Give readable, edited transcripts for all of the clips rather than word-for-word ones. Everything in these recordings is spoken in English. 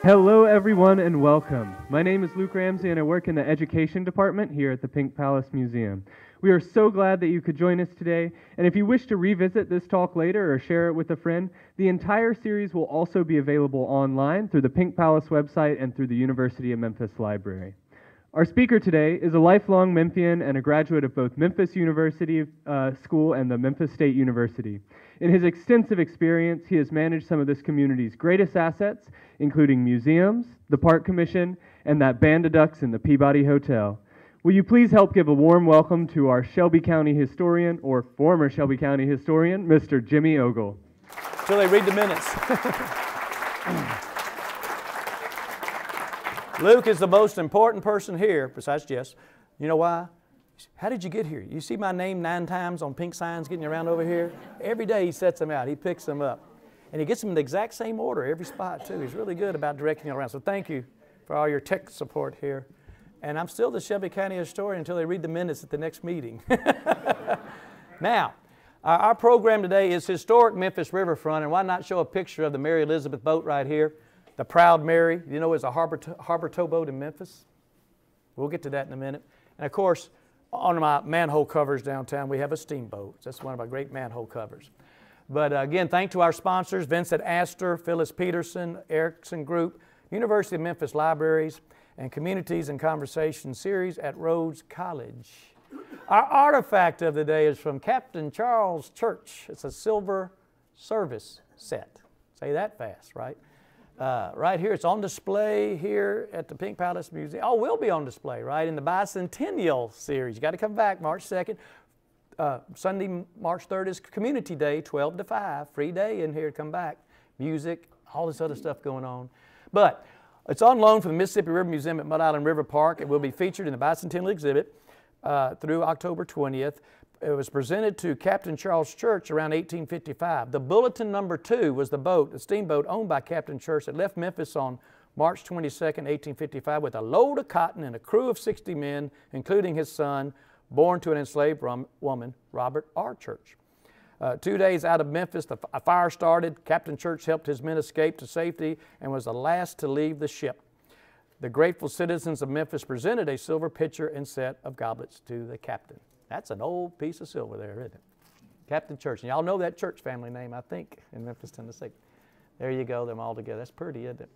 Hello everyone and welcome. My name is Luke Ramsey and I work in the Education Department here at the Pink Palace Museum. We are so glad that you could join us today, and if you wish to revisit this talk later or share it with a friend, the entire series will also be available online through the Pink Palace website and through the University of Memphis Library. Our speaker today is a lifelong Memphian and a graduate of both Memphis University School and the Memphis State University. In his extensive experience, he has managed some of this community's greatest assets, including museums, the Park Commission, and that band of ducks in the Peabody Hotel. Will you please help give a warm welcome to our Shelby County historian, or former Shelby County historian, Mr. Jimmy Ogle. Till they read the minutes. Luke is the most important person here, besides Jess. You know why? How did you get here? You see my name 9 times on pink signs getting around over here? Every day he sets them out. He picks them up. And he gets them in the exact same order every spot, too. He's really good about directing you around. So thank you for all your tech support here. And I'm still the Shelby County historian until they read the minutes at the next meeting. Now, our program today is historic Memphis Riverfront, and why not show a picture of the Mary Elizabeth boat right here? The Proud Mary, you know, is a harbor towboat in Memphis. We'll get to that in a minute. And of course, on my manhole covers downtown, we have a steamboat. That's one of our great manhole covers. But again, thanks to our sponsors, Vincent Astor, Phyllis Peterson, Erickson Group, University of Memphis Libraries, and Communities and Conversation Series at Rhodes College. Our artifact of the day is from Captain Charles Church. It's a silver service set. Say that fast, right? Right here, it's on display here at the Pink Palace Museum. Oh, will be on display, right, in the Bicentennial Series. You got to come back March 2nd. Sunday, March 3rd is Community Day, 12 to 5. Free day in here to come back. Music, all this other stuff going on. But it's on loan from the Mississippi River Museum at Mud Island River Park. It will be featured in the Bicentennial exhibit through October 20th. It was presented to Captain Charles Church around 1855. The Bulletin No. 2 was the boat, the steamboat owned by Captain Church that left Memphis on March 22nd, 1855 with a load of cotton and a crew of 60 men, including his son, born to an enslaved woman, Robert R. Church. 2 days out of Memphis, a fire started. Captain Church helped his men escape to safety and was the last to leave the ship. The grateful citizens of Memphis presented a silver pitcher and set of goblets to the captain. That's an old piece of silver there, isn't it? Captain Church. And y'all know that Church family name, I think, in Memphis, Tennessee. There you go, them all together. That's pretty, isn't it?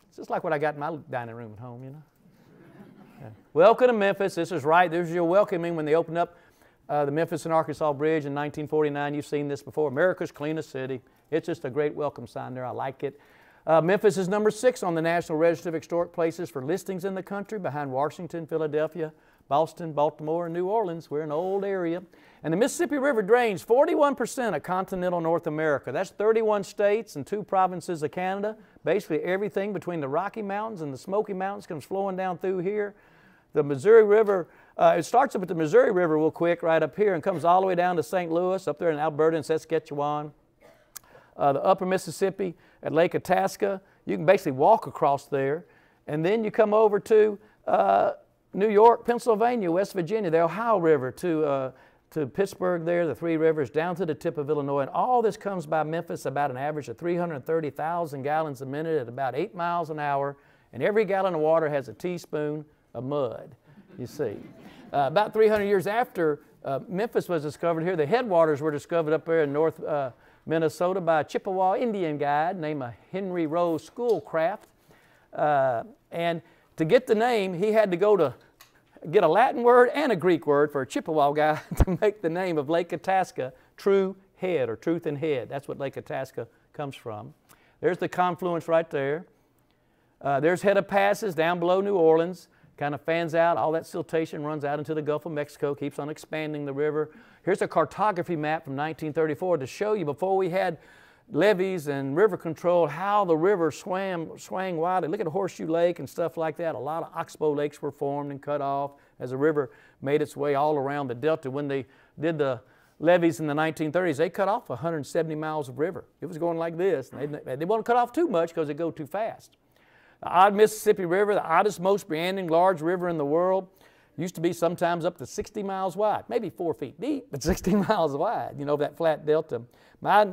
It's just like what I got in my dining room at home, you know. Yeah. Welcome to Memphis. This is right. This is your welcoming when they opened up the Memphis and Arkansas Bridge in 1949. You've seen this before. America's cleanest city. It's just a great welcome sign there. I like it. Memphis is number 6 on the National Register of Historic Places for listings in the country, behind Washington, Philadelphia, Boston, Baltimore, and New Orleans. We're an old area. And the Mississippi River drains 41% of continental North America. That's 31 states and 2 provinces of Canada. Basically everything between the Rocky Mountains and the Smoky Mountains comes flowing down through here. The Missouri River, it starts up at the Missouri River real quick right up here and comes all the way down to St. Louis, up there in Alberta and Saskatchewan. The upper Mississippi at Lake Itasca, you can basically walk across there. And then you come over to New York, Pennsylvania, West Virginia, the Ohio River to Pittsburgh there, the 3 rivers, down to the tip of Illinois. And all this comes by Memphis about an average of 330,000 gallons a minute at about 8 miles an hour. And every gallon of water has a teaspoon of mud, you see. About 300 years after Memphis was discovered here, the headwaters were discovered up there in North Minnesota by a Chippewa Indian guide named Henry Rose Schoolcraft. And to get the name, he had to go to get a Latin word and a Greek word for a Chippewa guy to make the name of Lake Itasca True Head, or Truth and Head. That's what Lake Itasca comes from. There's the confluence right there. There's head of passes down below New Orleans. Kind of fans out. All that siltation runs out into the Gulf of Mexico, keeps on expanding the river. Here's a cartography map from 1934 to show you, before we had levees and river control, how the river swang wildly. Look at Horseshoe Lake and stuff like that. A lot of oxbow lakes were formed and cut off as the river made its way all around the delta. When they did the levees in the 1930s, they cut off 170 miles of river. It was going like this. They didn't want to cut off too much because it'd go too fast. The odd Mississippi River, the oddest, most meandering large river in the world. Used to be sometimes up to 60 miles wide, maybe 4 feet deep, but 60 miles wide, you know, that flat delta. My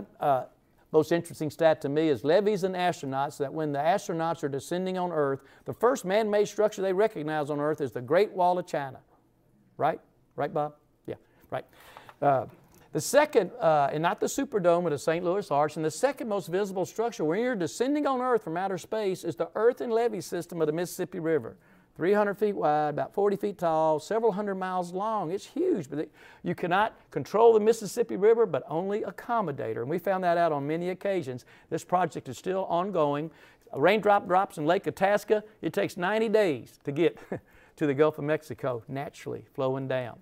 most interesting stat to me is levees and astronauts, that when the astronauts are descending on Earth, the first man-made structure they recognize on Earth is the Great Wall of China. Right? Right, Bob? Yeah, right. The second, and not the Superdome or the St. Louis Arch, and the second most visible structure when you're descending on Earth from outer space is the earth and levee system of the Mississippi River. 300 feet wide, about 40 feet tall, several hundred miles long. It's huge, but you cannot control the Mississippi River, but only accommodate her. And we found that out on many occasions. This project is still ongoing. A raindrop drops in Lake Itasca. It takes 90 days to get to the Gulf of Mexico, naturally flowing down.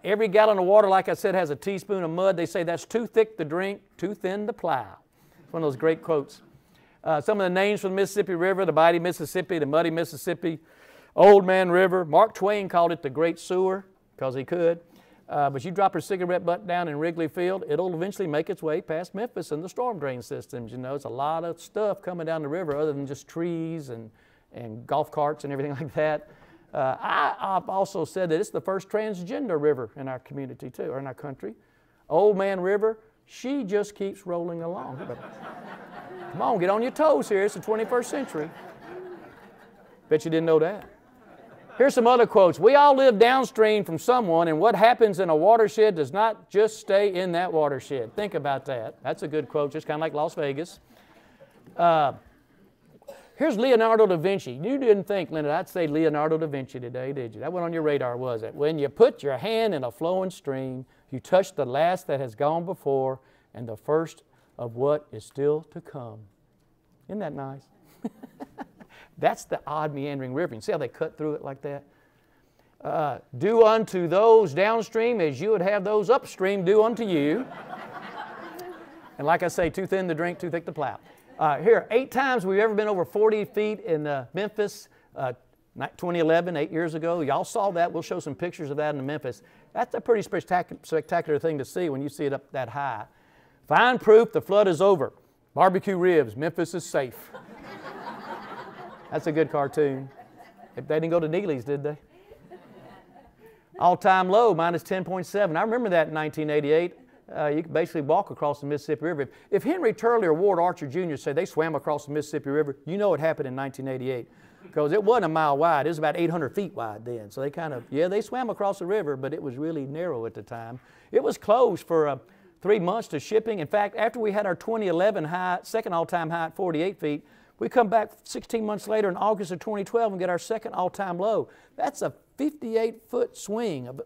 Every gallon of water, like I said, has a teaspoon of mud. They say that's too thick to drink, too thin to plow. It's one of those great quotes. Some of the names for the Mississippi River: the Mighty Mississippi, the Muddy Mississippi, Old Man River. Mark Twain called it the Great Sewer because he could. But you drop your cigarette butt down in Wrigley Field, it'll eventually make its way past Memphis and the storm drain systems. You know, it's a lot of stuff coming down the river other than just trees and golf carts and everything like that. I've also said that it's the first transgender river in our community too, or in our country. Old Man River, she just keeps rolling along. Come on, get on your toes here. It's the 21st century. Bet you didn't know that. Here's some other quotes. We all live downstream from someone, and what happens in a watershed does not just stay in that watershed. Think about that. That's a good quote, just kind of like Las Vegas. Here's Leonardo da Vinci. You didn't think, Leonard, I'd say Leonardo da Vinci today, did you? That went on your radar, was it? When you put your hand in a flowing stream, you touch the last that has gone before and the first of what is still to come. Isn't that nice? That's the odd meandering river. You see how they cut through it like that? Do unto those downstream as you would have those upstream do unto you. And like I say, too thin to drink, too thick to plow. Here, 8 times we've ever been over 40 feet in Memphis. 2011, 8 years ago. Y'all saw that. We'll show some pictures of that in Memphis. That's a pretty spectacular thing to see when you see it up that high. Find proof the flood is over. Barbecue ribs, Memphis is safe. That's a good cartoon. They didn't go to Neely's, did they? All-time low, minus 10.7. I remember that in 1988. You could basically walk across the Mississippi River. If Henry Turley or Ward Archer Jr. say they swam across the Mississippi River, you know it happened in 1988. Because it wasn't a mile wide. It was about 800 feet wide then. So they kind of, yeah, they swam across the river, but it was really narrow at the time. It was closed for 3 months to shipping. In fact, after we had our 2011 high, second all-time high at 48 feet, we come back 16 months later in August of 2012 and get our second all-time low. That's a 58-foot swing of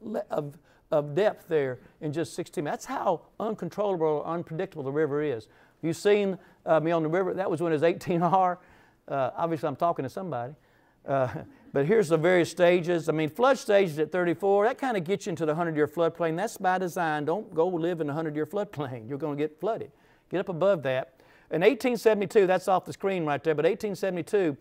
depth there in just 16 minutes. That's how uncontrollable or unpredictable the river is. You've seen me on the river. That was when it was 18R. Obviously, I'm talking to somebody. But here's the various stages. I mean, flood stages at 34, that kind of gets you into the 100-year floodplain. That's by design. Don't go live in the 100-year floodplain. You're going to get flooded. Get up above that. In 1872, that's off the screen right there, but 1872,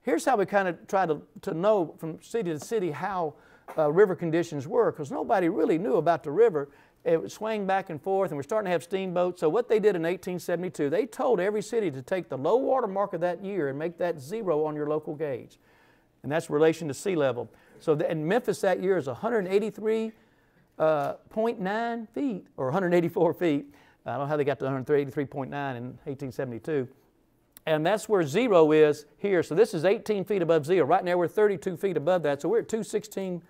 here's how we kind of try to know from city to city how river conditions were, because nobody really knew about the river. It would swing back and forth, and we're starting to have steamboats. So what they did in 1872, they told every city to take the low water mark of that year and make that 0 on your local gauge. And that's relation to sea level. So in Memphis that year is 183.9 feet, or 184 feet. I don't know how they got to 183.9 in 1872. And that's where 0 is here. So this is 18 feet above 0. Right now we're 32 feet above that. So we're at 216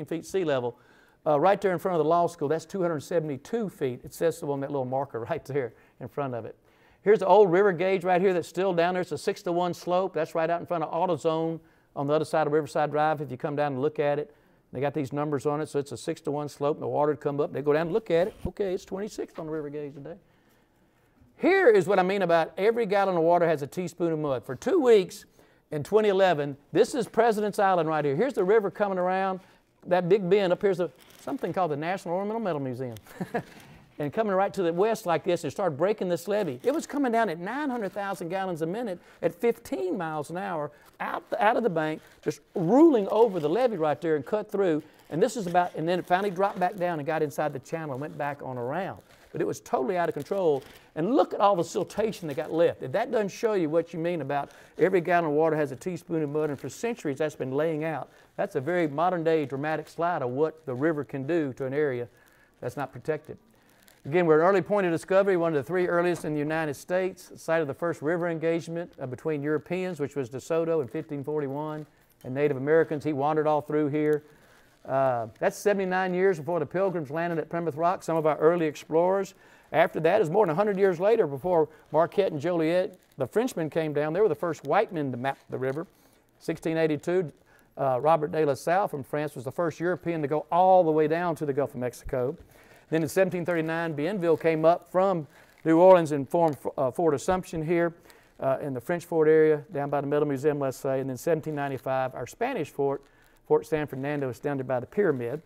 feet sea level. Right there in front of the law school, that's 272 feet. It says so on that little marker right there in front of it. Here's the old river gauge right here that's still down there. It's a 6-to-1 slope. That's right out in front of AutoZone on the other side of Riverside Drive if you come down and look at it. They got these numbers on it, so it's a 6-to-1 slope, and the water would come up. They go down and look at it. Okay, it's 26th on the river gauge today. Here is what I mean about every gallon of water has a teaspoon of mud. For 2 weeks in 2011, this is President's Island right here. Here's the river coming around. That big bend up here's something called the National Ornamental Metal Museum. And coming right to the west like this, and started breaking this levee. It was coming down at 900,000 gallons a minute at 15 miles an hour out of the bank, just ruling over the levee right there and cut through. And this is about, and then it finally dropped back down and got inside the channel and went back on around. but it was totally out of control. And look at all the siltation that got left. If that doesn't show you what you mean about every gallon of water has a teaspoon of mud, and for centuries that's been laying out, that's a very modern day dramatic slide of what the river can do to an area that's not protected. Again, we're an early point of discovery, one of the 3 earliest in the United States, site of the first river engagement between Europeans, which was DeSoto in 1541, and Native Americans. He wandered all through here. That's 79 years before the Pilgrims landed at Plymouth Rock, some of our early explorers. After that is more than 100 years later, before Marquette and Joliet, the Frenchmen came down. They were the first white men to map the river. 1682, Robert de La Salle from France was the first European to go all the way down to the Gulf of Mexico. Then in 1739, Bienville came up from New Orleans and formed Fort Assumption here in the French Fort area, down by the Metal Museum, let's say. And then 1795, our Spanish fort, Fort San Fernando, is down there by the pyramid.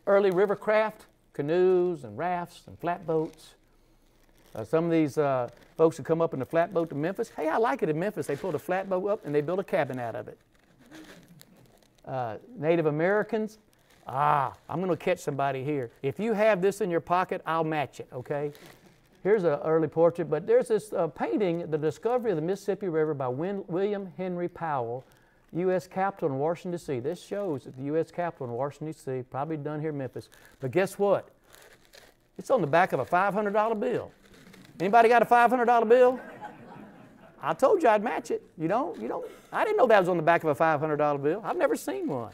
Early river craft, canoes and rafts and flatboats. Some of these folks who come up in the flatboat to Memphis, hey, I like it in Memphis. They pulled a flatboat up and they built a cabin out of it. Native Americans, I'm going to catch somebody here. If you have this in your pocket, I'll match it, okay? Here's an early portrait, but there's this painting, The Discovery of the Mississippi River by William Henry Powell, U.S. Capitol in Washington, D.C. This shows at the U.S. Capitol in Washington, D.C., probably done here in Memphis. But guess what? It's on the back of a $500 bill. Anybody got a $500 bill? I told you I'd match it. You don't? I didn't know that was on the back of a $500 bill. I've never seen one.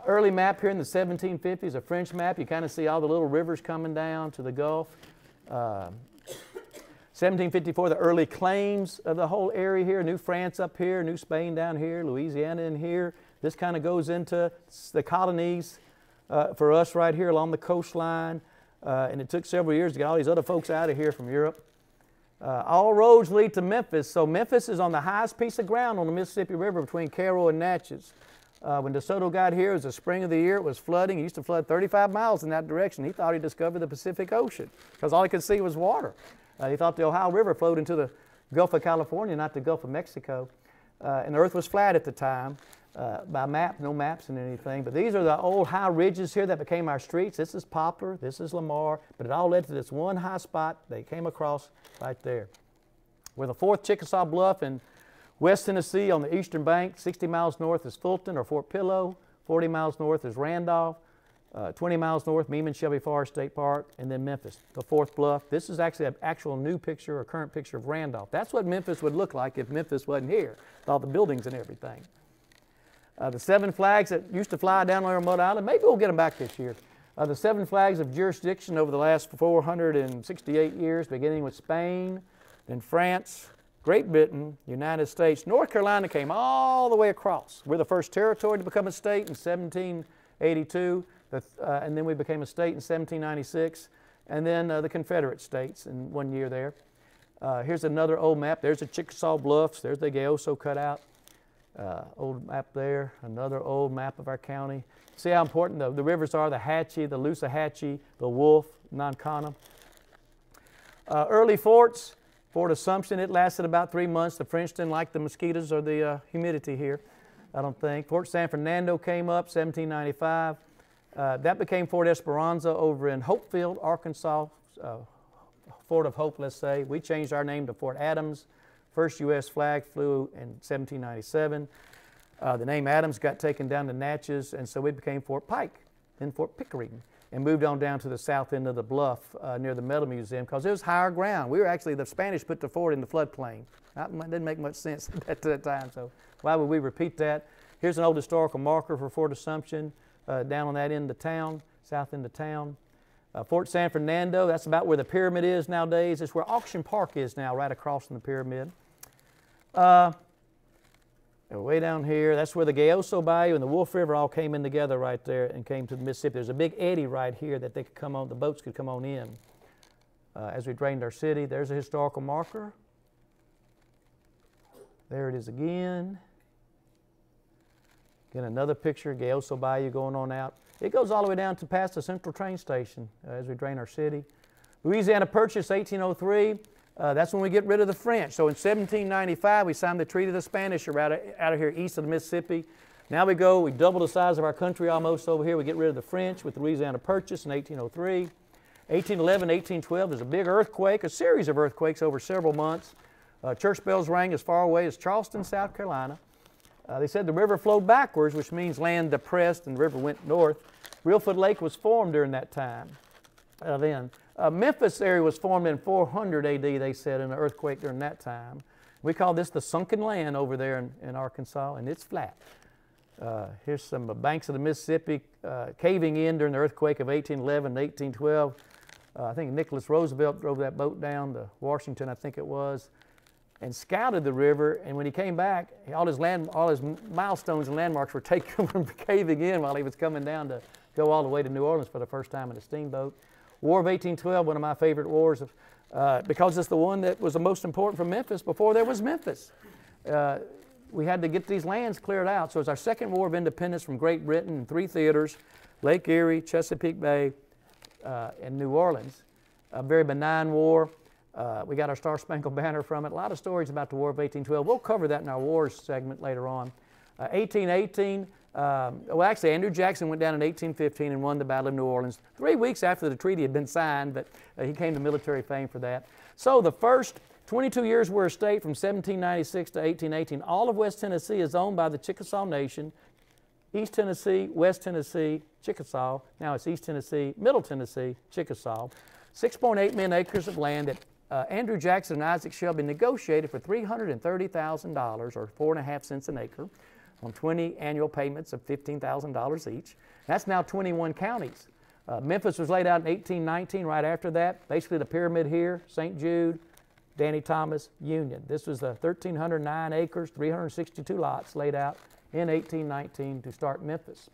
Early map here in the 1750s, a French map. You kind of see all the little rivers coming down to the Gulf. 1754, the early claims of the whole area here. New France up here, New Spain down here, Louisiana in here. This kind of goes into the colonies for us right here along the coastline. And it took several years to get all these other folks out of here from Europe. All roads lead to Memphis. So Memphis is on the highest piece of ground on the Mississippi River between Cairo and Natchez. When DeSoto got here, it was the spring of the year. It was flooding. He used to flood 35 miles in that direction. He thought he discovered the Pacific Ocean because all he could see was water. He thought the Ohio River flowed into the Gulf of California, not the Gulf of Mexico. And the earth was flat at the time. By map, no maps and anything. But these are the old high ridges here that became our streets. This is Poplar, this is Lamar, but it all led to this one high spot they came across right there. We're the 4th Chickasaw Bluff in West Tennessee on the eastern bank. 60 miles north is Fulton or Fort Pillow. 40 miles north is Randolph. 20 miles north, Meeman Shelby Forest State Park, and then Memphis, the 4th Bluff. This is actually an actual new picture or current picture of Randolph. That's what Memphis would look like if Memphis wasn't here, with all the buildings and everything. The 7 flags that used to fly down there on Mud Island, maybe we'll get them back this year. The 7 flags of jurisdiction over the last 468 years, beginning with Spain, then France, Great Britain, United States. North Carolina came all the way across. We're the first territory to become a state in 1782, and then we became a state in 1796, and then the Confederate States in 1 year there. Here's another old map. There's the Chickasaw Bluffs. There's the Gayoso cutout. Old map there, another old map of our county. See how important the rivers are, the Hatchie, the Loosahatchee, the Wolf, Nonconnah. Early forts, Fort Assumption, it lasted about 3 months. The French didn't like the mosquitoes or the humidity here, I don't think. Fort San Fernando came up, 1795. That became Fort Esperanza over in Hopefield, Arkansas, Fort of Hope, let's say. We changed our name to Fort Adams. First U.S. flag flew in 1797. The name Adams got taken down to Natchez, and so we became Fort Pike, then Fort Pickering, and moved on down to the south end of the bluff near the Metal Museum because it was higher ground. We were actually, the Spanish put the fort in the floodplain. That didn't make much sense at that time, so why would we repeat that? Here's an old historical marker for Fort Assumption down on that end of town, south end of town. Fort San Fernando, that's about where the pyramid is nowadays. It's where Auction Park is now, right across from the pyramid. Way down here, that's where the Gayoso Bayou and the Wolf River all came in together right there and came to the Mississippi. There's a big eddy right here that they could come on, the boats could come on in. As we drained our city, there's a historical marker. There it is again. Again, another picture, Gayoso Bayou going on out. It goes all the way down to past the Central train station as we drain our city. Louisiana Purchase, 1803. That's when we get rid of the French. So in 1795, we signed the Treaty of the Spanish out of here east of the Mississippi. Now we double the size of our country almost over here. We get rid of the French with the Louisiana Purchase in 1803. 1811, 1812, there's a big earthquake, a series of earthquakes over several months. Church bells rang as far away as Charleston, South Carolina. They said the river flowed backwards, which means land depressed and the river went north. Reelfoot Lake was formed during that time. Memphis area was formed in 400 AD, they said, in an earthquake during that time. We call this the sunken land over there in Arkansas, and it's flat. Here's some banks of the Mississippi caving in during the earthquake of 1811 and 1812. I think Nicholas Roosevelt drove that boat down to Washington, I think it was, and scouted the river. And when he came back, all his milestones and landmarks were taken from caving in while he was coming down to go all the way to New Orleans for the first time in a steamboat. War of 1812, one of my favorite wars, because it's the one that was the most important for Memphis before there was Memphis. We had to get these lands cleared out. So it's our second war of independence from Great Britain in 3 theaters: Lake Erie, Chesapeake Bay, and New Orleans. A very benign war. We got our Star Spangled Banner from it. A lot of stories about the War of 1812. We'll cover that in our wars segment later on. 1818, well, actually, Andrew Jackson went down in 1815 and won the Battle of New Orleans 3 weeks after the treaty had been signed, but he came to military fame for that. So the first 22 years we're a state from 1796 to 1818. All of West Tennessee is owned by the Chickasaw Nation. East Tennessee, West Tennessee, Chickasaw. Now it's East Tennessee, Middle Tennessee, Chickasaw. 6.8 million acres of land that Andrew Jackson and Isaac Shelby negotiated for $330,000, or 4.5 cents an acre, on 20 annual payments of $15,000 each. That's now 21 counties. Memphis was laid out in 1819, right after that. Basically the pyramid here, St. Jude, Danny Thomas, Union. This was the 1,309 acres, 362 lots laid out in 1819 to start Memphis.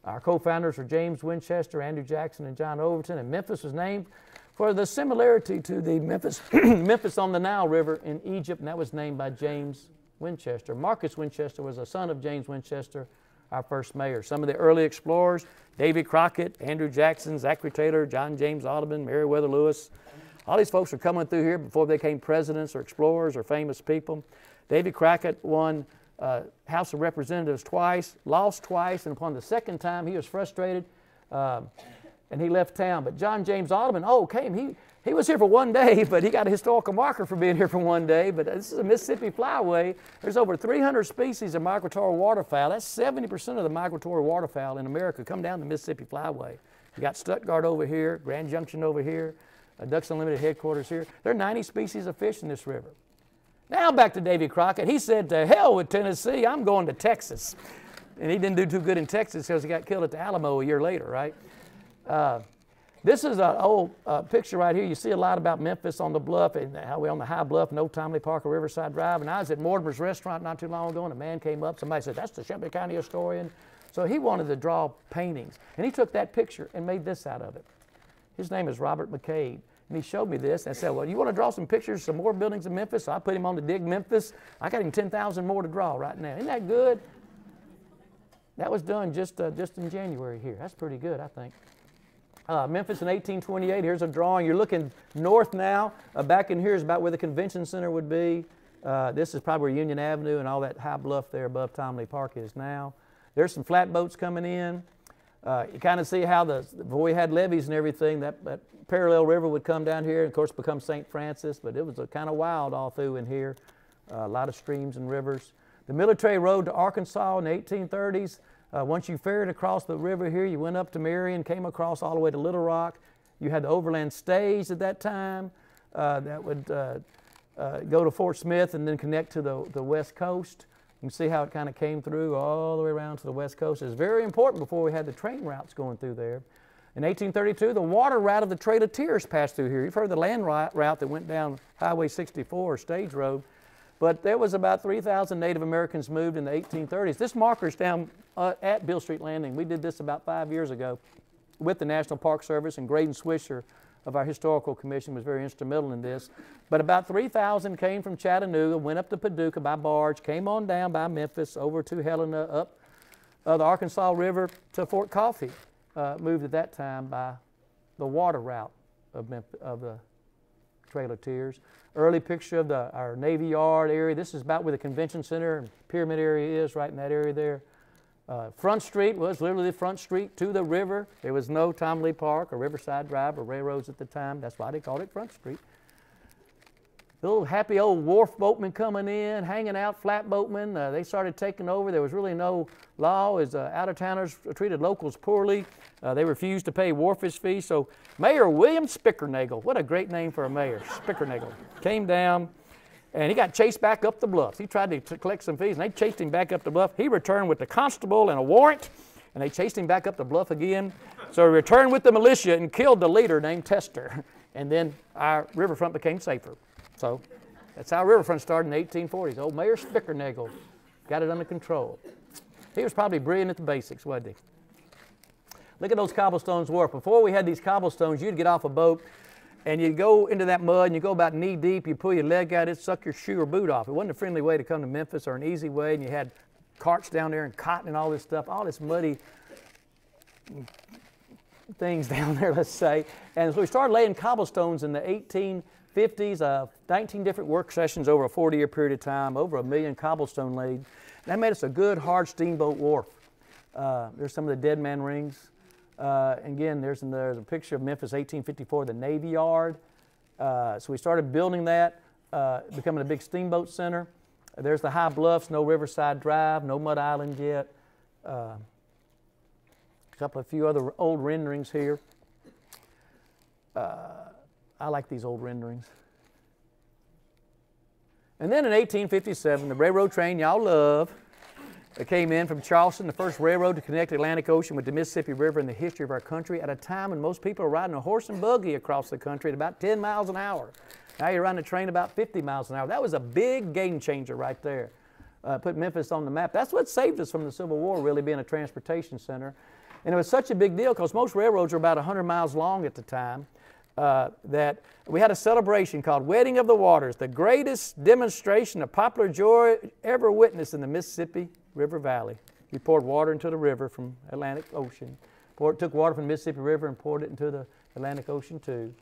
Our co-founders were James Winchester, Andrew Jackson, and John Overton, and Memphis was named for the similarity to the Memphis, Memphis on the Nile River in Egypt, and that was named by James Winchester. Marcus Winchester was a son of James Winchester, our first mayor. Some of the early explorers: Davy Crockett, Andrew Jackson, Zachary Taylor, John James Audubon, Meriwether Lewis. All these folks were coming through here before they became presidents or explorers or famous people. Davy Crockett won House of Representatives twice, lost twice, and upon the second time he was frustrated and he left town. But John James Audubon, came. He was here for 1 day, but he got a historical marker for being here for 1 day. But this is a Mississippi flyway. There's over 300 species of migratory waterfowl. That's 70% of the migratory waterfowl in America come down the Mississippi flyway. You got Stuttgart over here, Grand Junction over here, Ducks Unlimited headquarters here. There are 90 species of fish in this river. Now back to Davy Crockett. He said, to hell with Tennessee, I'm going to Texas. And he didn't do too good in Texas because he got killed at the Alamo a year later, right? This is an old picture right here. You see a lot about Memphis on the bluff, and how we on the high bluff in Old Timely Park or Riverside Drive. And I was at Mortimer's restaurant not too long ago, and a man came up. Somebody said, that's the Shelby County historian. So he wanted to draw paintings. And he took that picture and made this out of it. His name is Robert McCabe. And he showed me this, and I said, well, you want to draw some pictures, some more buildings in Memphis? So I put him on to Dig Memphis. I got him 10,000 more to draw right now. Isn't that good? That was done just in January here. That's pretty good, I think. Memphis in 1828, here's a drawing. You're looking north now. Back in here is about where the convention center would be. This is probably where Union Avenue and all that high bluff there above Timely Park is now. There's some flatboats coming in. You kind of see how before we had levees and everything, that parallel river would come down here and, of course, become St. Francis, but it was kind of wild all through in here. A lot of streams and rivers. The military road to Arkansas in the 1830s. Once you ferried across the river here, you went up to Marion, came across all the way to Little Rock. You had the overland stage at that time that would go to Fort Smith and then connect to the west coast. You can see how it kind of came through all the way around to the west coast. It was very important before we had the train routes going through there. In 1832, the water route of the Trail of Tears passed through here. You've heard the land route that went down Highway 64, Stage Road. But there was about 3,000 Native Americans moved in the 1830s. This marker is down at Beale Street Landing. We did this about 5 years ago with the National Park Service, and Graydon Swisher of our Historical Commission was very instrumental in this. But about 3,000 came from Chattanooga, went up to Paducah by barge, came on down by Memphis, over to Helena, up the Arkansas River to Fort Coffee. Moved at that time by the water route of the Trail of Tears. Early picture of our Navy Yard area. This is about where the convention center and pyramid area is, right in that area there. Front Street was literally the front street to the river. There was no Tom Lee Park or Riverside Drive or railroads at the time. That's why they called it Front Street. The little happy old wharf boatmen coming in, hanging out, flatboatmen. They started taking over. There was really no law as out-of-towners treated locals poorly. They refused to pay wharfish fees. So Mayor William Spickernagel, what a great name for a mayor, Spickernagel, came down and he got chased back up the bluff. He tried to collect some fees and they chased him back up the bluff. He returned with the constable and a warrant and they chased him back up the bluff again. So he returned with the militia and killed the leader named Tester. And then our riverfront became safer. So that's how Riverfront started in the 1840s. Old Mayor Spickernagel got it under control. He was probably brilliant at the basics, wasn't he? Look at those cobblestones wharf. Before we had these cobblestones, you'd get off a boat and you'd go into that mud and you go about knee deep, you pull your leg out, it'd suck your shoe or boot off. It wasn't a friendly way to come to Memphis or an easy way, and you had carts down there and cotton and all this stuff, all this muddy things down there, let's say. And so we started laying cobblestones in the 1850s, 19 different work sessions over a 40-year period of time, over 1 million cobblestone laid. And that made us a good, hard steamboat wharf. There's some of the dead man rings. Again, there's a picture of Memphis, 1854, the Navy Yard. So we started building that, becoming a big steamboat center. There's the high bluffs, no Riverside Drive, no Mud Island yet. A few other old renderings here. I like these old renderings. And then in 1857, the railroad train y'all love, it came in from Charleston, the first railroad to connect the Atlantic Ocean with the Mississippi River in the history of our country at a time when most people are riding a horse and buggy across the country at about 10 miles an hour. Now you're riding a train about 50 miles an hour. That was a big game changer right there. Put Memphis on the map. That's what saved us from the Civil War, really being a transportation center. And it was such a big deal because most railroads were about 100 miles long at the time. That we had a celebration called Wedding of the Waters, the greatest demonstration of popular joy ever witnessed in the Mississippi River Valley. We poured water into the river from Atlantic Ocean. Took water from the Mississippi River and poured it into the Atlantic Ocean too.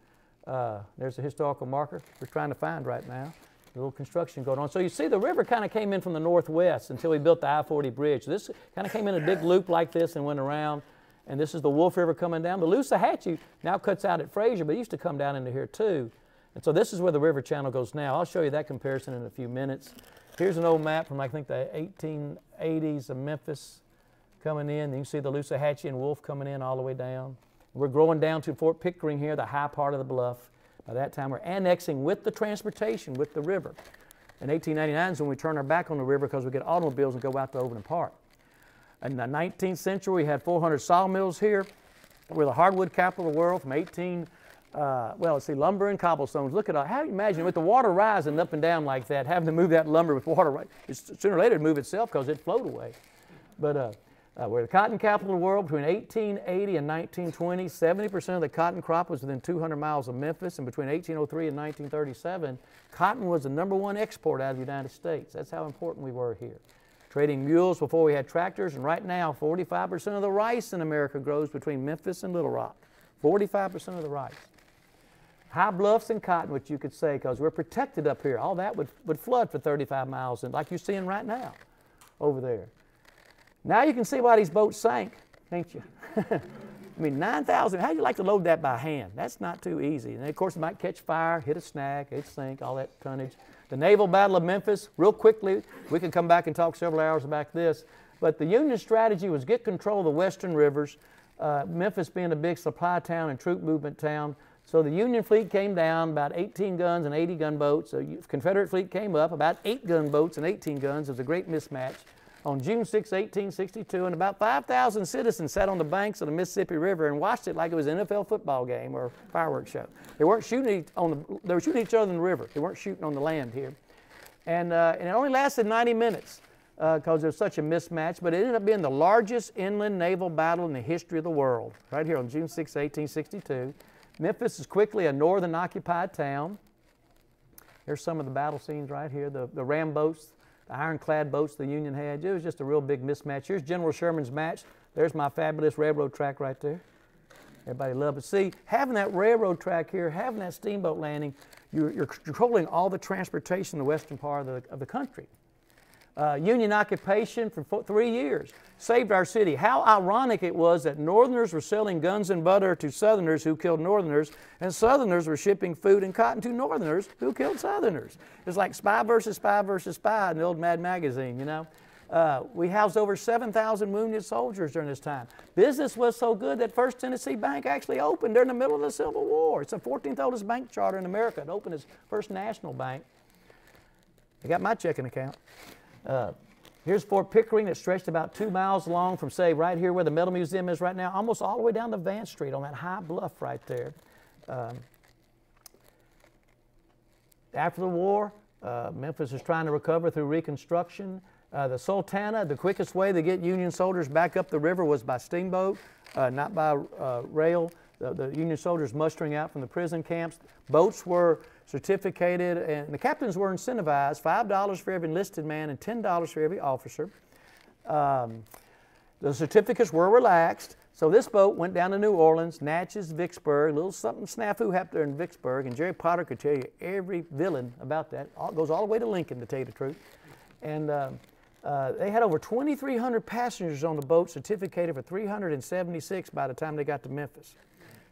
There's a historical marker we're trying to find right now. A little construction going on. So you see the river kind of came in from the northwest until we built the I-40 bridge. This kind of came in a big loop like this and went around. And this is the Wolf River coming down. The Loosahachie now cuts out at Fraser, but it used to come down into here too. And so this is where the river channel goes now. I'll show you that comparison in a few minutes. Here's an old map from I think the 1880s of Memphis coming in. You can see the Loosahachie and Wolf coming in all the way down. We're growing down to Fort Pickering here, the high part of the bluff. By that time we're annexing with the transportation, with the river. In 1899 is when we turn our back on the river because we get automobiles and go out to Overland Park. In the 19th century, we had 400 sawmills here. We're the hardwood capital of the world from lumber and cobblestones. Look at how do you imagine with the water rising up and down like that, having to move that lumber with water, right? Sooner or later it'd move itself because it'd float away. But we're the cotton capital of the world. Between 1880 and 1920, 70% of the cotton crop was within 200 miles of Memphis. And between 1803 and 1937, cotton was the #1 export out of the United States. That's how important we were here. Trading mules before we had tractors, and right now 45% of the rice in America grows between Memphis and Little Rock. 45% of the rice. High bluffs and cotton, which you could say, because we're protected up here. All that would flood for 35 miles, and like you're seeing right now over there. Now you can see why these boats sank, can't you? I mean, 9,000, how'd you like to load that by hand? That's not too easy. And of course, it might catch fire, hit a snag, it'd sink, all that tonnage. The Naval Battle of Memphis, real quickly, we can come back and talk several hours about this, but the Union strategy was get control of the western rivers, Memphis being a big supply town and troop movement town. So the Union fleet came down, about 18 guns and 80 gunboats. The Confederate fleet came up, about 8 gunboats and 18 guns. It was a great mismatch. On June 6, 1862, and about 5,000 citizens sat on the banks of the Mississippi River and watched it like it was an NFL football game or fireworks show. They weren't shooting they were shooting each other in the river. They weren't shooting on the land here. And it only lasted 90 minutes because there was such a mismatch, but it ended up being the largest inland naval battle in the history of the world, right here on June 6, 1862. Memphis is quickly a northern occupied town. Here's some of the battle scenes right here, the ram boats, the ironclad boats the Union had. It was just a real big mismatch. Here's General Sherman's match. There's my fabulous railroad track right there. Everybody loved it. See, having that railroad track here, having that steamboat landing, you're controlling all the transportation in the western part of the country. Union occupation for 3 years. Saved our city. How ironic it was that Northerners were selling guns and butter to Southerners who killed Northerners, and Southerners were shipping food and cotton to Northerners who killed Southerners. It's like spy versus spy versus spy in the old Mad magazine, you know. We housed over 7,000 wounded soldiers during this time. Business was so good that First Tennessee Bank actually opened during the middle of the Civil War. It's the 14th oldest bank charter in America. It opened its first national bank. I got my checking account. Here's Fort Pickering that stretched about 2 miles long from, say, right here where the Metal Museum is right now, almost all the way down to Vance Street on that high bluff right there. After the war, Memphis is trying to recover through Reconstruction. The Sultana, the quickest way to get Union soldiers back up the river was by steamboat, not by rail. The Union soldiers mustering out from the prison camps. Boats were certificated, and the captains were incentivized, $5 for every enlisted man and $10 for every officer. The certificates were relaxed, so this boat went down to New Orleans, Natchez, Vicksburg, a little something snafu happened there in Vicksburg, and Jerry Potter could tell you every villain about that. It goes all the way to Lincoln, to tell you the truth. And they had over 2,300 passengers on the boat, certificated for 376 by the time they got to Memphis.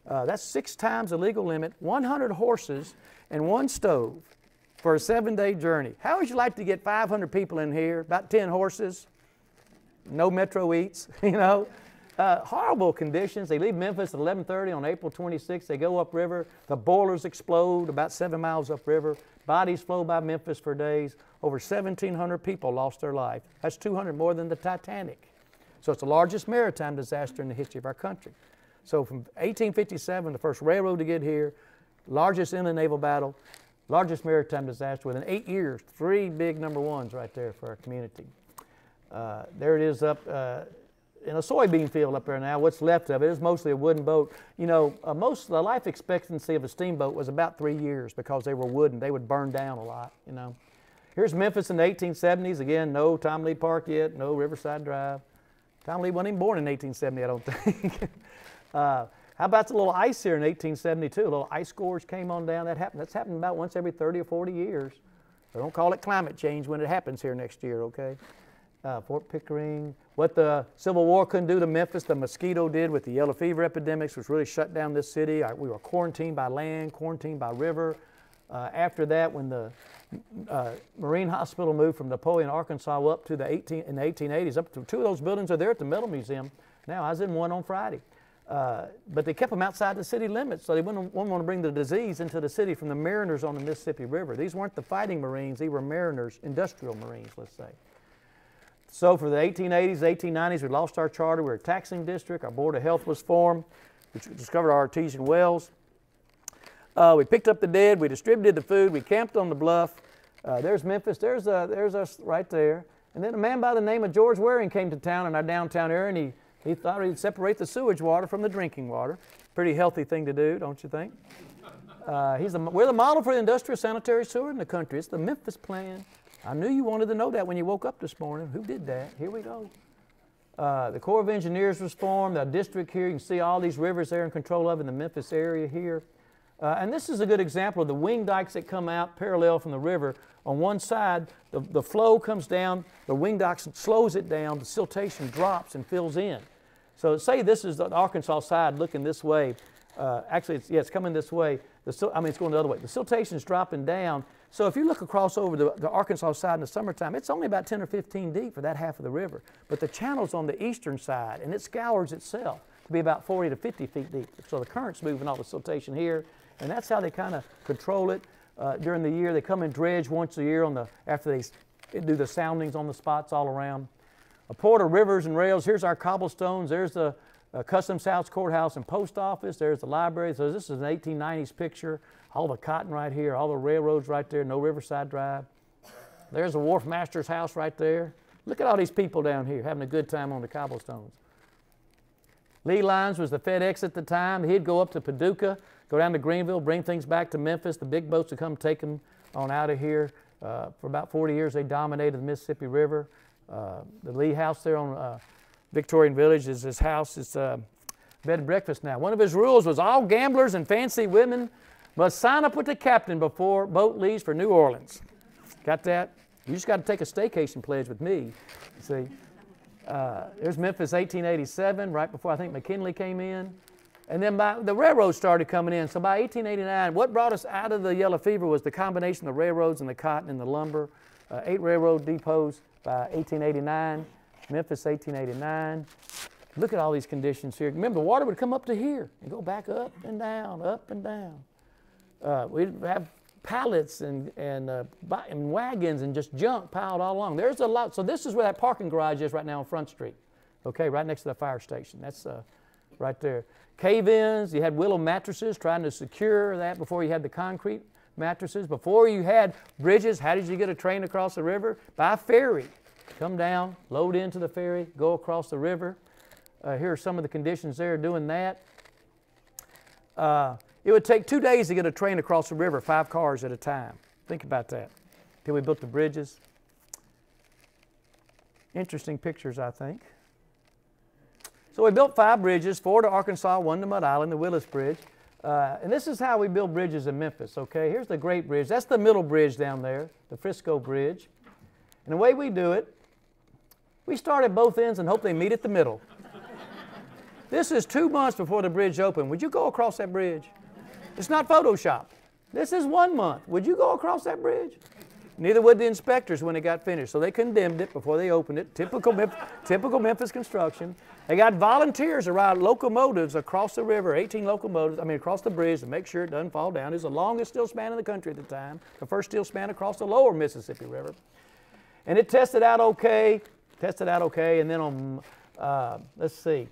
That's 6 times the legal limit, 100 horses, and 1 stove for a 7-day journey. How would you like to get 500 people in here, about 10 horses, no Metro Eats, you know? Horrible conditions. They leave Memphis at 11:30 on April 26th. They go upriver. The boilers explode about 7 miles upriver. Bodies flow by Memphis for days. Over 1,700 people lost their life. That's 200 more than the Titanic. So it's the largest maritime disaster in the history of our country. So from 1857, the first railroad to get here, largest inland naval battle, largest maritime disaster. Within 8 years, 3 big number ones right there for our community. There it is up in a soybean field up there now. What's left of it is mostly a wooden boat. You know, most of the life expectancy of a steamboat was about 3 years because they were wooden. They would burn down a lot, you know. Here's Memphis in the 1870s. Again, no Tom Lee Park yet, no Riverside Drive. Tom Lee wasn't even born in 1870, I don't think. How about the little ice here in 1872? A little ice gorge came on down. That's happened about once every 30 or 40 years. So don't call it climate change when it happens here next year, okay? Fort Pickering. What the Civil War couldn't do to Memphis, the mosquito did with the yellow fever epidemics, which really shut down this city. We were quarantined by land, quarantined by river. After that, when the Marine Hospital moved from Napoleon, Arkansas, up to in the 1880s, up to 2 of those buildings are there at the Metal Museum. Now, I was in one on Friday. But they kept them outside the city limits, so they wouldn't want to bring the disease into the city from the mariners on the Mississippi River. These weren't the fighting Marines, these were mariners, industrial Marines, let's say. So for the 1880s, 1890s, we lost our charter. We were a taxing district. Our Board of Health was formed. We discovered our artesian wells. We picked up the dead. We distributed the food. We camped on the bluff. There's Memphis. There's us right there. And then a man by the name of George Waring came to town in our downtown area, and he thought he'd separate the sewage water from the drinking water. Pretty healthy thing to do, don't you think? We're the model for the industrial sanitary sewer in the country. It's the Memphis plan. I knew you wanted to know that when you woke up this morning. Who did that? Here we go. The Corps of Engineers was formed. The district here, you can see all these rivers they're in control of in the Memphis area here. And this is a good example of the wing dikes that come out parallel from the river. On one side, the flow comes down, the wing dikes slows it down, the siltation drops and fills in. So say this is the Arkansas side looking this way. Actually, it's coming this way. It's going the other way. The siltation's dropping down. So if you look across over the Arkansas side in the summertime, it's only about 10 or 15 deep for that half of the river. But the channel's on the eastern side, and it scours itself to be about 40 to 50 feet deep. So the current's moving all the siltation here, and that's how they kind of control it during the year. They come and dredge once a year after they do the soundings on the spots all around. A port of rivers and rails. Here's our cobblestones. There's the Customs House, Courthouse, and Post Office. There's the library. So this is an 1890s picture. All the cotton right here, all the railroads right there, no Riverside Drive. There's the wharf master's house right there. Look at all these people down here having a good time on the cobblestones. Lee Lines was the FedEx at the time. He'd go up to Paducah, go down to Greenville, bring things back to Memphis. The big boats would come take them on out of here. For about 40 years, they dominated the Mississippi River. The Lee House there on Victorian Village is his house. It's bed and breakfast now. One of his rules was all gamblers and fancy women must sign up with the captain before boat leaves for New Orleans. Got that? You just got to take a staycation pledge with me. See, there's Memphis 1887, right before I think McKinley came in. And then the railroads started coming in. So by 1889, what brought us out of the yellow fever was the combination of the railroads and the cotton and the lumber. 8 railroad depots by 1889, Memphis 1889. Look at all these conditions here. Remember, the water would come up to here and go back up and down, up and down. We'd have pallets and wagons and just junk piled all along. There's a lot. So this is where that parking garage is right now on Front Street. Okay, right next to the fire station. That's right there. Cave-ins, you had willow mattresses trying to secure that before you had the concrete mattresses. Before you had bridges, how did you get a train across the river? By ferry. Come down, load into the ferry, go across the river. Here are some of the conditions there doing that. It would take 2 days to get a train across the river, 5 cars at a time. Think about that. Till we built the bridges. Interesting pictures, I think. So we built 5 bridges, 4 to Arkansas, 1 to Mud Island, the Willis Bridge. And this is how we build bridges in Memphis, okay? Here's the Great Bridge. That's the middle bridge down there, the Frisco Bridge. And the way we do it, we start at both ends and hope they meet at the middle. This is 2 months before the bridge opened. Would you go across that bridge? It's not Photoshop. This is 1 month. Would you go across that bridge? Neither would the inspectors when it got finished. So they condemned it before they opened it. Typical Memphis construction. They got volunteers to ride locomotives across the river, 18 locomotives, across the bridge to make sure it doesn't fall down. It's the longest steel span in the country at the time, the first steel span across the lower Mississippi River. And it tested out okay, and then on, let's see,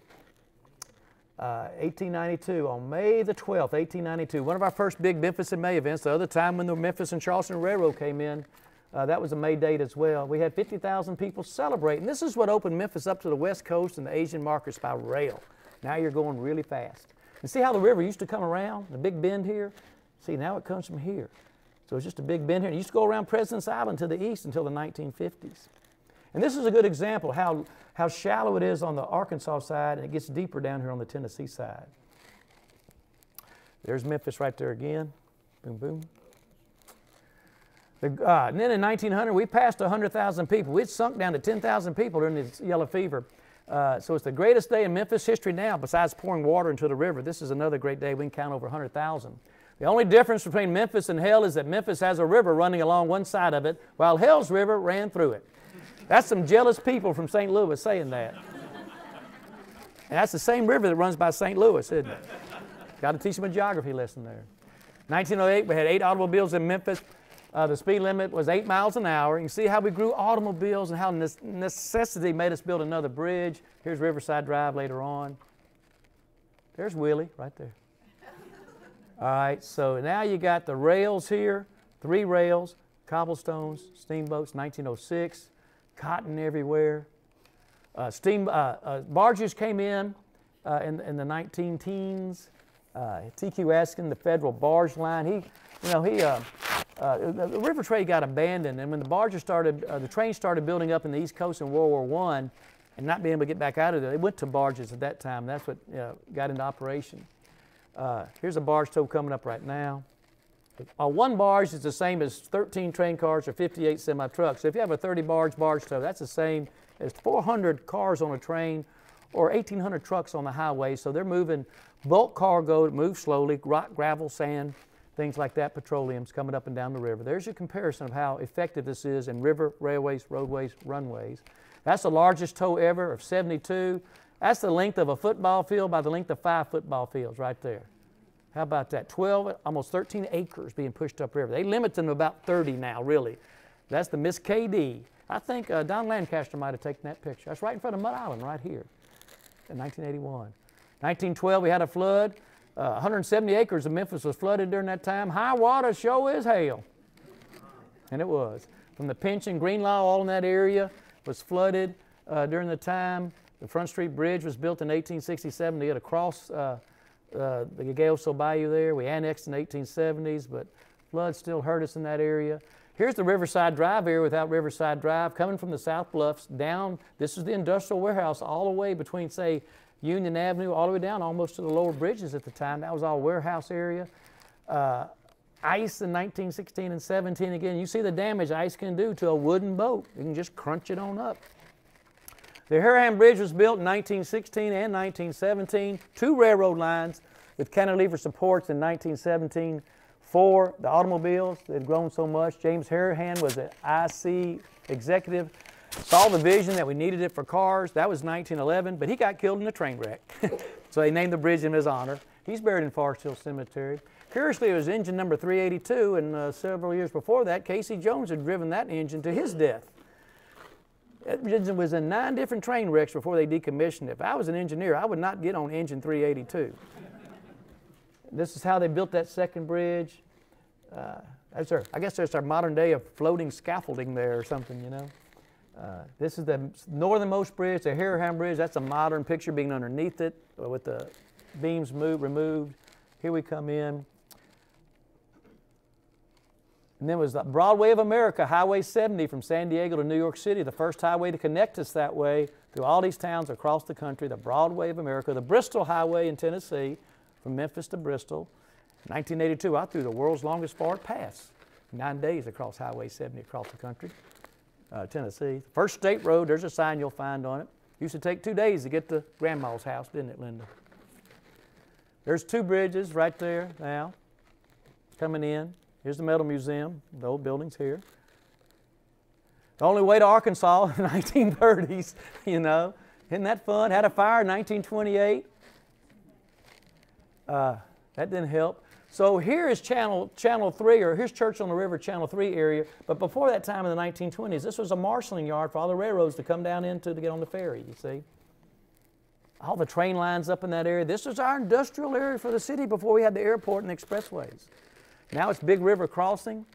1892, on May the 12th, 1892, one of our first big Memphis in May events, the other time when the Memphis and Charleston Railroad came in, that was a May date as well. We had 50,000 people celebrating. This is what opened Memphis up to the West Coast and the Asian markets by rail. Now you're going really fast. And see how the river used to come around, the big bend here? See, now it comes from here. So it's just a big bend here. It used to go around President's Island to the east until the 1950s. And this is a good example of how shallow it is on the Arkansas side, and it gets deeper down here on the Tennessee side. There's Memphis right there again. Boom, boom. And then in 1900, we passed 100,000 people. We'd sunk down to 10,000 people during the yellow fever. So it's the greatest day in Memphis history now, besides pouring water into the river. This is another great day. We can count over 100,000. The only difference between Memphis and Hell is that Memphis has a river running along one side of it, while Hell's river ran through it. That's some jealous people from St. Louis saying that. And that's the same river that runs by St. Louis, isn't it? Got to teach them a geography lesson there. 1908, we had 8 automobiles in Memphis. The speed limit was 8 miles an hour. You can see how we grew automobiles and how necessity made us build another bridge. Here's Riverside Drive later on. There's Willie right there. All right, so now you got the rails here, 3 rails, cobblestones, steamboats, 1906, cotton everywhere. Barges came in the 19-teens. T.Q. Askin, the federal barge line, the river trade got abandoned, and when the barges started, the trains started building up in the East Coast in World War I, and not being able to get back out of there, they went to barges at that time. That's what got into operation. Here's a barge tow coming up right now. One barge is the same as 13 train cars or 58 semi-trucks. So if you have a 30-barge barge tow, that's the same as 400 cars on a train or 1,800 trucks on the highway. So they're moving bulk cargo that moves slowly, rock, gravel, sand, things like that, petroleum's coming up and down the river. There's your comparison of how effective this is in river, railways, roadways, runways. That's the largest tow ever of 72. That's the length of a football field by the length of 5 football fields right there. How about that? 12, almost 13 acres being pushed upriver. They limit them to about 30 now, really. That's the Miss KD. I think Don Lancaster might have taken that picture. That's right in front of Mud Island right here in 1981. 1912, we had a flood. 170 acres of Memphis was flooded during that time. High water sure is hell. And it was. From the Pinch and Greenlaw, all in that area was flooded during the time. The Front Street Bridge was built in 1867 to get across the Gaelso Bayou there. We annexed in the 1870s, but floods still hurt us in that area. Here's the Riverside Drive area without Riverside Drive, coming from the South Bluffs down. This is the industrial warehouse all the way between, say, Union Avenue all the way down almost to the lower bridges at the time. That was all warehouse area. ice in 1916 and 17 again. You see the damage ice can do to a wooden boat. You can just crunch it on up. The Harahan Bridge was built in 1916 and 1917, 2 railroad lines with cantilever supports in 1917 for the automobiles that had grown so much. James Harahan was an IC executive, saw the vision that we needed it for cars. That was 1911, but he got killed in a train wreck. So they named the bridge in his honor. He's buried in Forest Hill Cemetery. Curiously, it was engine number 382, and several years before that, Casey Jones had driven that engine to his death. That engine was in 9 different train wrecks before they decommissioned it. If I was an engineer, I would not get on engine 382. This is how they built that second bridge. I guess there's our modern day of floating scaffolding there or something, you know. This is the northernmost bridge, the Harahan Bridge. That's a modern picture being underneath it with the beams removed. Here we come in. And then was the Broadway of America, Highway 70 from San Diego to New York City, the first highway to connect us that way through all these towns across the country, the Broadway of America. The Bristol Highway in Tennessee from Memphis to Bristol. 1982, I threw the world's longest forward pass. 9 days across Highway 70 across the country. Tennessee. First state road, there's a sign you'll find on it. Used to take 2 days to get to Grandma's house, didn't it, Linda? There's 2 bridges right there now coming in. Here's the Metal Museum, the old building's here. The only way to Arkansas in the 1930s, you know. Isn't that fun? Had a fire in 1928. That didn't help. So here is Channel 3, or here's Church on the River, Channel 3 area. But before that time in the 1920s, this was a marshaling yard for all the railroads to come down into to get on the ferry, you see. All the train lines up in that area. This was our industrial area for the city before we had the airport and the expressways. Now it's Big River Crossing.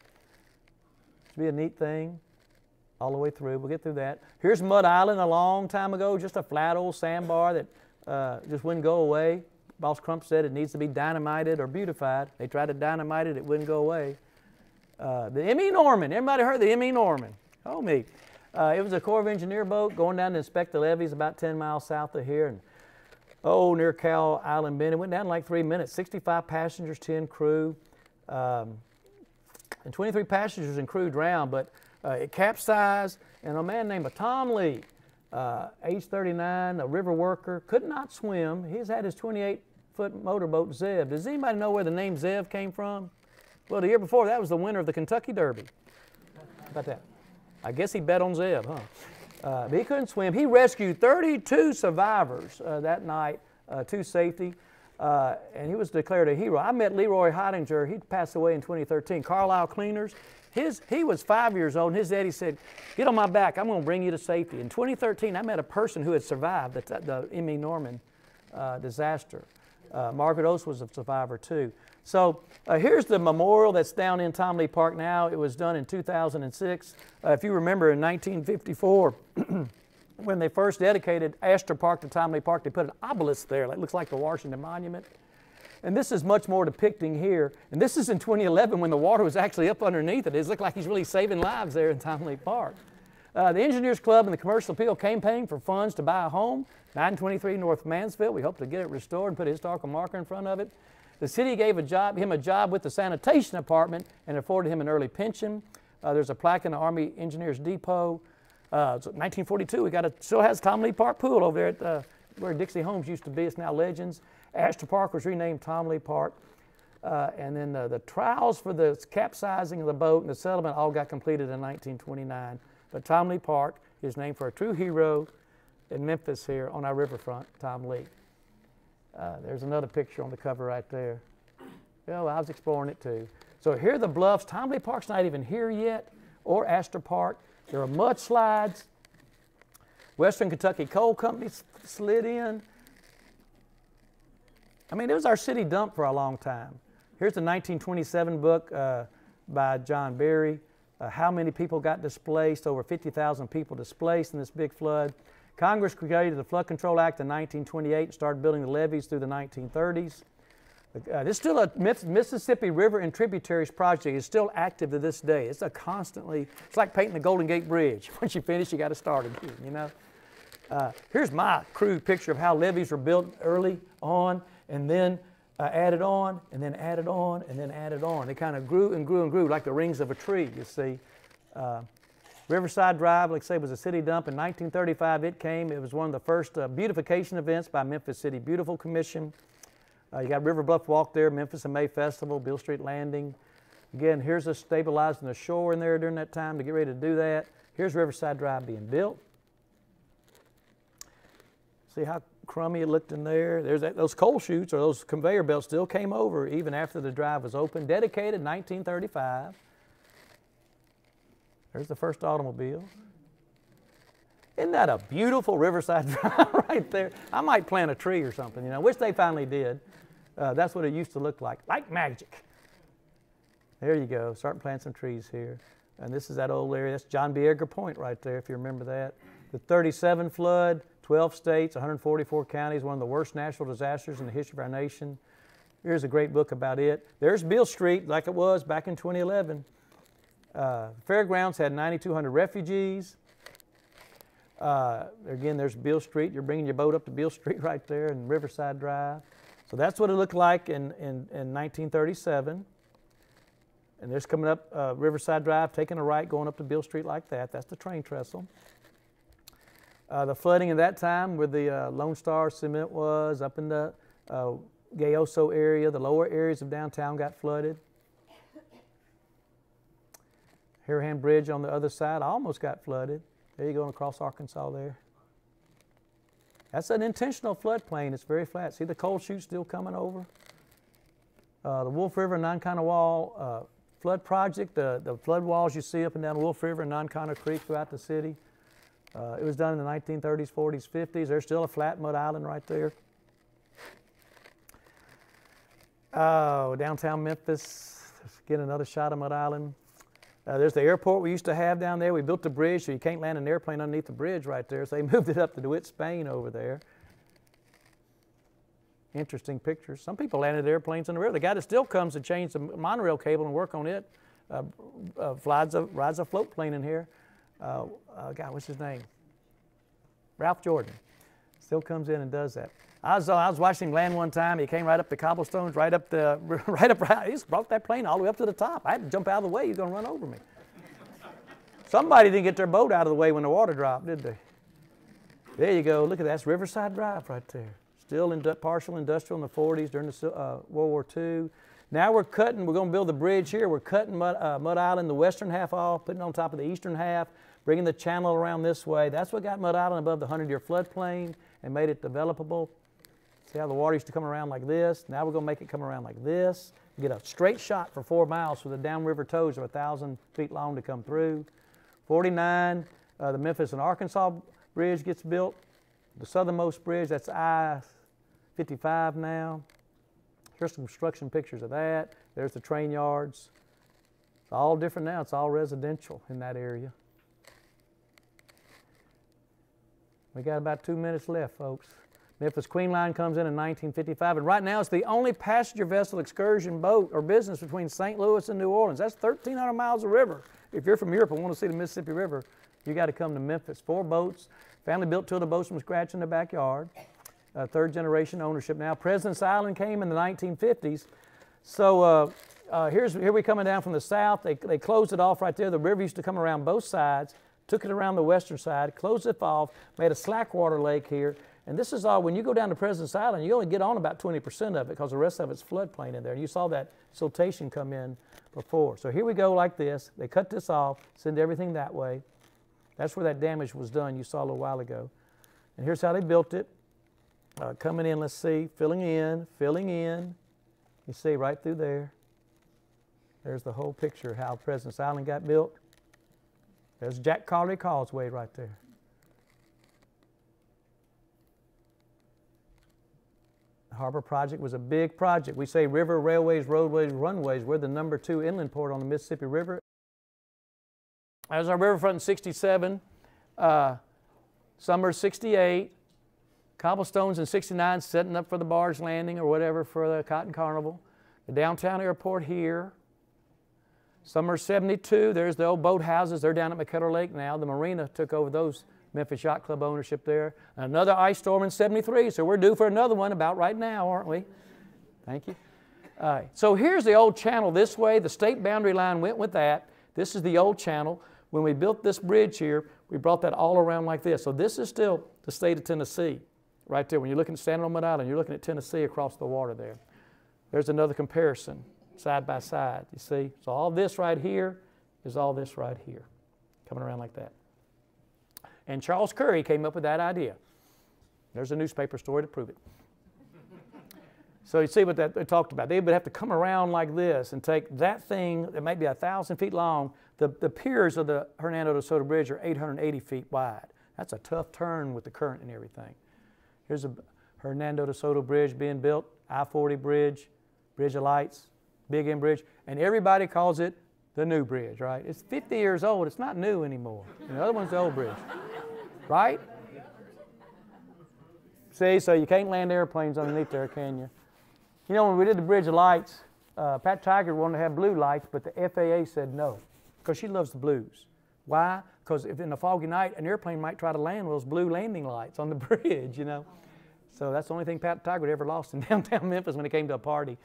It'll be a neat thing all the way through. We'll get through that. Here's Mud Island a long time ago, just a flat old sandbar that just wouldn't go away. Boss Crump said it needs to be dynamited or beautified. They tried to dynamite it, it wouldn't go away. The M.E. Norman, everybody heard the M.E. Norman? Oh, me. It was a Corps of Engineer boat going down to inspect the levees about 10 miles south of here. And near Cow Island Bend. It went down in like 3 minutes. 65 passengers, 10 crew. And 23 passengers and crew drowned, but it capsized, and a man named Tom Lee, age 39, a river worker, could not swim. He's had his 28-foot motorboat, Zev. Does anybody know where the name Zev came from? Well, the year before, that was the winner of the Kentucky Derby. How about that? I guess he bet on Zev, huh? But he couldn't swim. He rescued 32 survivors that night to safety. And he was declared a hero. I met Leroy Heidinger. He passed away in 2013. Carlisle Cleaners. He was 5 years old, and his daddy said, "Get on my back. I'm going to bring you to safety." In 2013, I met a person who had survived the M.E. Norman disaster. Margaret Oates was a survivor, too. So here's the memorial that's down in Tom Lee Park now. It was done in 2006. If you remember, in 1954, when they first dedicated Astor Park to Tom Lee Park, they put an obelisk there. It looks like the Washington Monument. And this is much more depicting here. And this is in 2011 when the water was actually up underneath it. It looked like he's really saving lives there in Tom Lee Park. The Engineers Club and the Commercial Appeal campaigned for funds to buy a home, 923 North Mansfield. We hope to get it restored and put a historical marker in front of it. The city gave him a job with the sanitation department and afforded him an early pension. There's a plaque in the Army Engineers Depot. So 1942, still has Tom Lee Park Pool over there at where Dixie Homes used to be. It's now Legends. Astor Park was renamed Tom Lee Park. And then the trials for the capsizing of the boat and the settlement all got completed in 1929. But Tom Lee Park is named for a true hero in Memphis here on our riverfront, Tom Lee. There's another picture on the cover right there. Well, I was exploring it too. So here are the Bluffs. Tom Lee Park's not even here yet, or Astor Park. There are mudslides. Western Kentucky Coal Company slid in. I mean, it was our city dump for a long time. Here's the 1927 book by John Berry. How many people got displaced? Over 50,000 people displaced in this big flood. Congress created the Flood Control Act in 1928 and started building the levees through the 1930s. This is still a Mississippi River and Tributaries project. It's still active to this day. It's it's like painting the Golden Gate Bridge. Once you finish, you got to start again, you know. Here's my crude picture of how levees were built early on, and then added on, and then added on, and then added on. They kind of grew and grew and grew like the rings of a tree, you see. Riverside Drive, like I say, was a city dump. In 1935 it came. It was one of the first beautification events by Memphis City Beautiful Commission. You got River Bluff Walk there, Memphis and May Festival, Beale Street Landing. Again, here's us stabilizing the shore in there during that time to get ready to do that. Here's Riverside Drive being built. See how crummy it looked in there? There's those coal chutes or those conveyor belts still came over even after the drive was open. Dedicated 1935. There's the first automobile. Isn't that a beautiful Riverside Drive right there? I might plant a tree or something, you know. Wish they finally did. That's what it used to look like magic. There you go. Starting to plant some trees here. And this is that old area. That's John B. Edgar Point right there, if you remember that. The 37 flood, 12 states, 144 counties, one of the worst natural disasters in the history of our nation. Here's a great book about it. There's Beale Street like it was back in 2011. Fairgrounds had 9,200 refugees. Again, there's Beale Street. You're bringing your boat up to Beale Street right there in Riverside Drive. So that's what it looked like in 1937. And there's coming up Riverside Drive, taking a right, going up to Beale Street like that. That's the train trestle. The flooding at that time where the Lone Star Cement was, up in the Gayoso area, the lower areas of downtown got flooded. Harahan Bridge on the other side almost got flooded. There you go, across Arkansas there. That's an intentional floodplain. It's very flat. See the coal chute still coming over? The Wolf River Non-Conner Wall flood project, the flood walls you see up and down Wolf River and Non-Conner Creek throughout the city. It was done in the 1930s, 40s, 50s. There's still a flat mud island right there. Oh, downtown Memphis. Let's get another shot of Mud Island. There's the airport we used to have down there. We built the bridge so you can't land an airplane underneath the bridge right there. So they moved it up to DeWitt, Spain over there. Interesting pictures. Some people landed airplanes on the river. The guy that still comes to change the monorail cable and work on it rides a float plane in here. God, what's his name? Ralph Jordan. Still comes in and does that. I was watching him land one time. He came right up the Cobblestones, he just brought that plane all the way up to the top. I had to jump out of the way. He was going to run over me. Somebody didn't get their boat out of the way when the water dropped, did they? There you go. Look at that. That's Riverside Drive right there. Still in partial industrial in the 40s during the World War II. Now we're going to build the bridge here. We're cutting Mud Island, the western half off, putting it on top of the eastern half, bringing the channel around this way. That's what got Mud Island above the 100-year floodplain and made it developable. See how the water used to come around like this? Now we're going to make it come around like this. Get a straight shot for 4 miles for the downriver tows are 1,000 feet long to come through. 49, the Memphis and Arkansas bridge gets built. The southernmost bridge, that's I-55 now. Here's some construction pictures of that. There's the train yards. It's all different now. It's all residential in that area. We got about 2 minutes left, folks. Memphis Queen Line comes in 1955, and right now it's the only passenger vessel excursion boat or business between St. Louis and New Orleans. That's 1,300 miles of river. If you're from Europe and want to see the Mississippi River, you got to come to Memphis. 4 boats. Family built 2 of the boats from scratch in the backyard. Third generation ownership now. President's Island came in the 1950s. So here we coming down from the south. They closed it off right there. The river used to come around both sides, took it around the western side, closed it off, made a slackwater lake here. And this is all, when you go down to President's Island, you only get on about 20% of it because the rest of it's floodplain in there. And you saw that siltation come in before. So here we go like this. They cut this off, send everything that way. That's where that damage was done you saw a little while ago. And here's how they built it. Coming in, let's see, filling in. You see right through there. There's the whole picture of how President's Island got built. There's Jack Collery Causeway right there. The harbor project was a big project. We say river, railways, roadways, runways. We're the #2 inland port on the Mississippi River. There's our riverfront in 67, summer 68. Cobblestones in 69, setting up for the barge landing or whatever for the Cotton Carnival. The downtown airport here. Summer 72, there's the old boathouses. They're down at McKellar Lake now. The marina took over those Memphis Yacht Club ownership there. Another ice storm in 73, so we're due for another one about right now, aren't we? Thank you. So here's the old channel this way. The state boundary line went with that. This is the old channel. When we built this bridge here, we brought that all around like this. So this is still the state of Tennessee right there. When you're looking at standing on Mud Island, you're looking at Tennessee across the water there. There's another comparison, side by side, you see. So all this right here is all this right here, coming around like that. And Charles Curry came up with that idea. There's a newspaper story to prove it. So you see what they talked about. They would have to come around like this and take that thing that might be 1,000 feet long. The piers of the Hernando to Soto Bridge are 880 feet wide. That's a tough turn with the current and everything. Here's a Hernando to Soto Bridge being built, I-40 bridge, Bridge of Lights, Big End Bridge, and everybody calls it the new bridge, right? It's 50 years old. It's not new anymore. The other one's the old bridge, right? See, so you can't land airplanes underneath there, can you? You know, when we did the Bridge of Lights, Pat Tiger wanted to have blue lights, but the FAA said no, because she loves the blues. Why? Because if in a foggy night, an airplane might try to land with those blue landing lights on the bridge, you know. So that's the only thing Pat Tiger ever lost in downtown Memphis when it came to a party.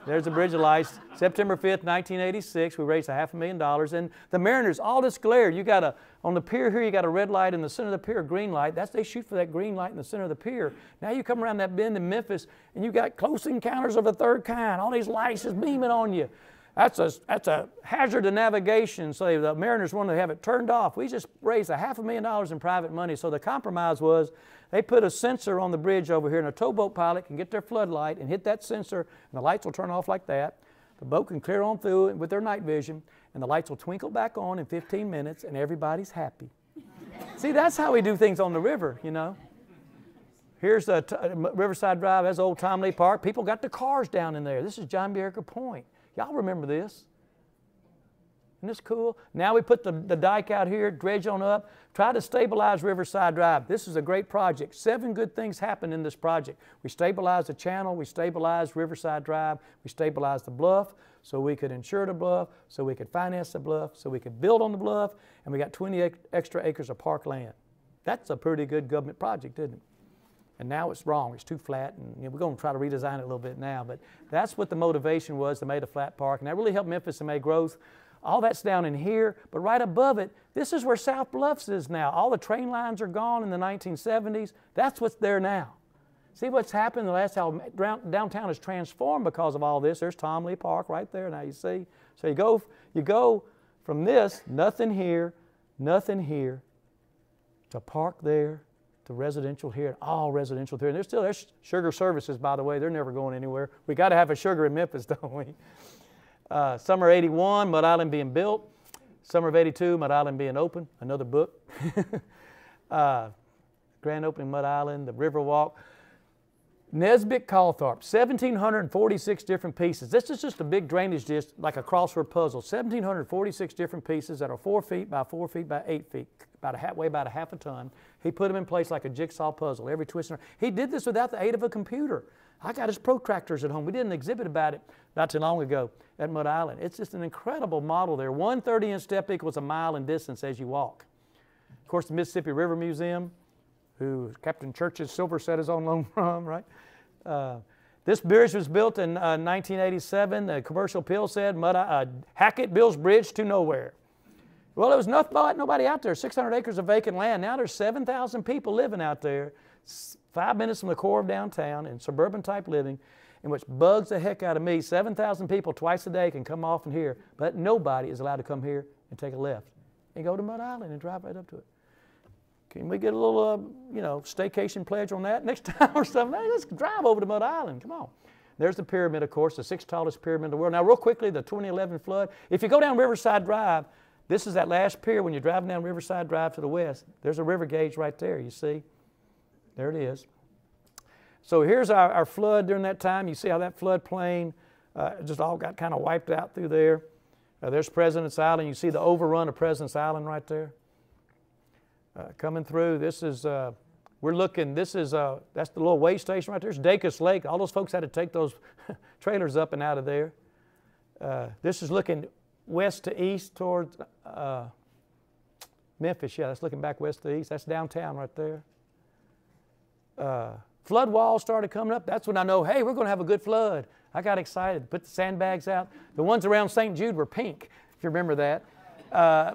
There's the Bridge of Lights. September 5th, 1986, we raised $500,000. And the Mariners, all this glare, you got on the pier here, you got a red light in the center of the pier, a green light. They shoot for that green light in the center of the pier. Now you come around that bend in Memphis, and you got close encounters of the third kind. All these lights just beaming on you. That's a hazard to navigation. So the Mariners wanted to have it turned off. We just raised $500,000 in private money. So the compromise was they put a sensor on the bridge over here, and a towboat pilot can get their floodlight and hit that sensor, and the lights will turn off like that. The boat can clear on through it with their night vision, and the lights will twinkle back on in 15 minutes, and everybody's happy. See, that's how we do things on the river, you know. Here's Riverside Drive. That's old Tom Lee Park. People got the cars down in there. This is John B. Erica Point. Y'all remember this? Isn't this cool? Now we put the dike out here, dredge on up, try to stabilize Riverside Drive. This is a great project. 7 good things happened in this project. We stabilized the channel, we stabilized Riverside Drive, we stabilized the bluff so we could insure the bluff, so we could finance the bluff, so we could build on the bluff, and we got 20 extra acres of park land. That's a pretty good government project, isn't it? And now it's wrong. It's too flat, and you know, we're going to try to redesign it a little bit now. But that's what the motivation was to make a flat park, and that really helped Memphis and made growth. All that's down in here, but right above it, this is where South Bluffs is now. All the train lines are gone in the 1970s. That's what's there now. See what's happened? That's how downtown is transformed because of all this. There's Tom Lee Park right there. Now you see. So you go from this, nothing here, to park there, to residential here, and all residential there. And there's sugar services, by the way. They're never going anywhere. We got to have a sugar in Memphis, don't we? Summer '81, Mud Island being built. Summer of '82, Mud Island being open. Another book. Grand opening Mud Island, the Riverwalk. Nesbitt Calthorpe, 1,746 different pieces. This is just a big drainage ditch, like a crossword puzzle. 1,746 different pieces that are 4 feet by 4 feet by 8 feet, weigh about a half a ton. He put them in place like a jigsaw puzzle, every twist. He did this without the aid of a computer. I got his protractors at home. We did an exhibit about it not too long ago at Mud Island. It's just an incredible model there. 1 30-inch step equals a mile in distance as you walk. Of course, the Mississippi River Museum, who Captain Church's silver set is on loan from, right? This bridge was built in 1987. The commercial appeal said, Hackett builds bridge to nowhere. Well, there was nobody out there, 600 acres of vacant land. Now there's 7,000 people living out there, 5 minutes from the core of downtown in suburban type living, and which bugs the heck out of me. 7,000 people twice a day can come off in here, but nobody is allowed to come here and take a left and go to Mud Island and drive right up to it. Can we get a little, staycation pledge on that next time or something? Hey, let's drive over to Mud Island. Come on. There's the pyramid, of course, the 6th tallest pyramid in the world. Now, real quickly, the 2011 flood. If you go down Riverside Drive, this is that last pier when you're driving down Riverside Drive to the west. There's a river gauge right there, you see. There it is. So here's our flood during that time. You see how that floodplain just all got kind of wiped out through there. There's President's Island. You see the overrun of President's Island right there. Coming through, this is, that's the little way station right there. There's Dacus Lake. All those folks had to take those trailers up and out of there. This is looking west to east towards Memphis. Yeah, that's looking back west to east. That's downtown right there. flood walls started coming up. That's when I know, hey, we're going to have a good flood. I got excited, put the sandbags out. The ones around St. Jude were pink, if you remember that.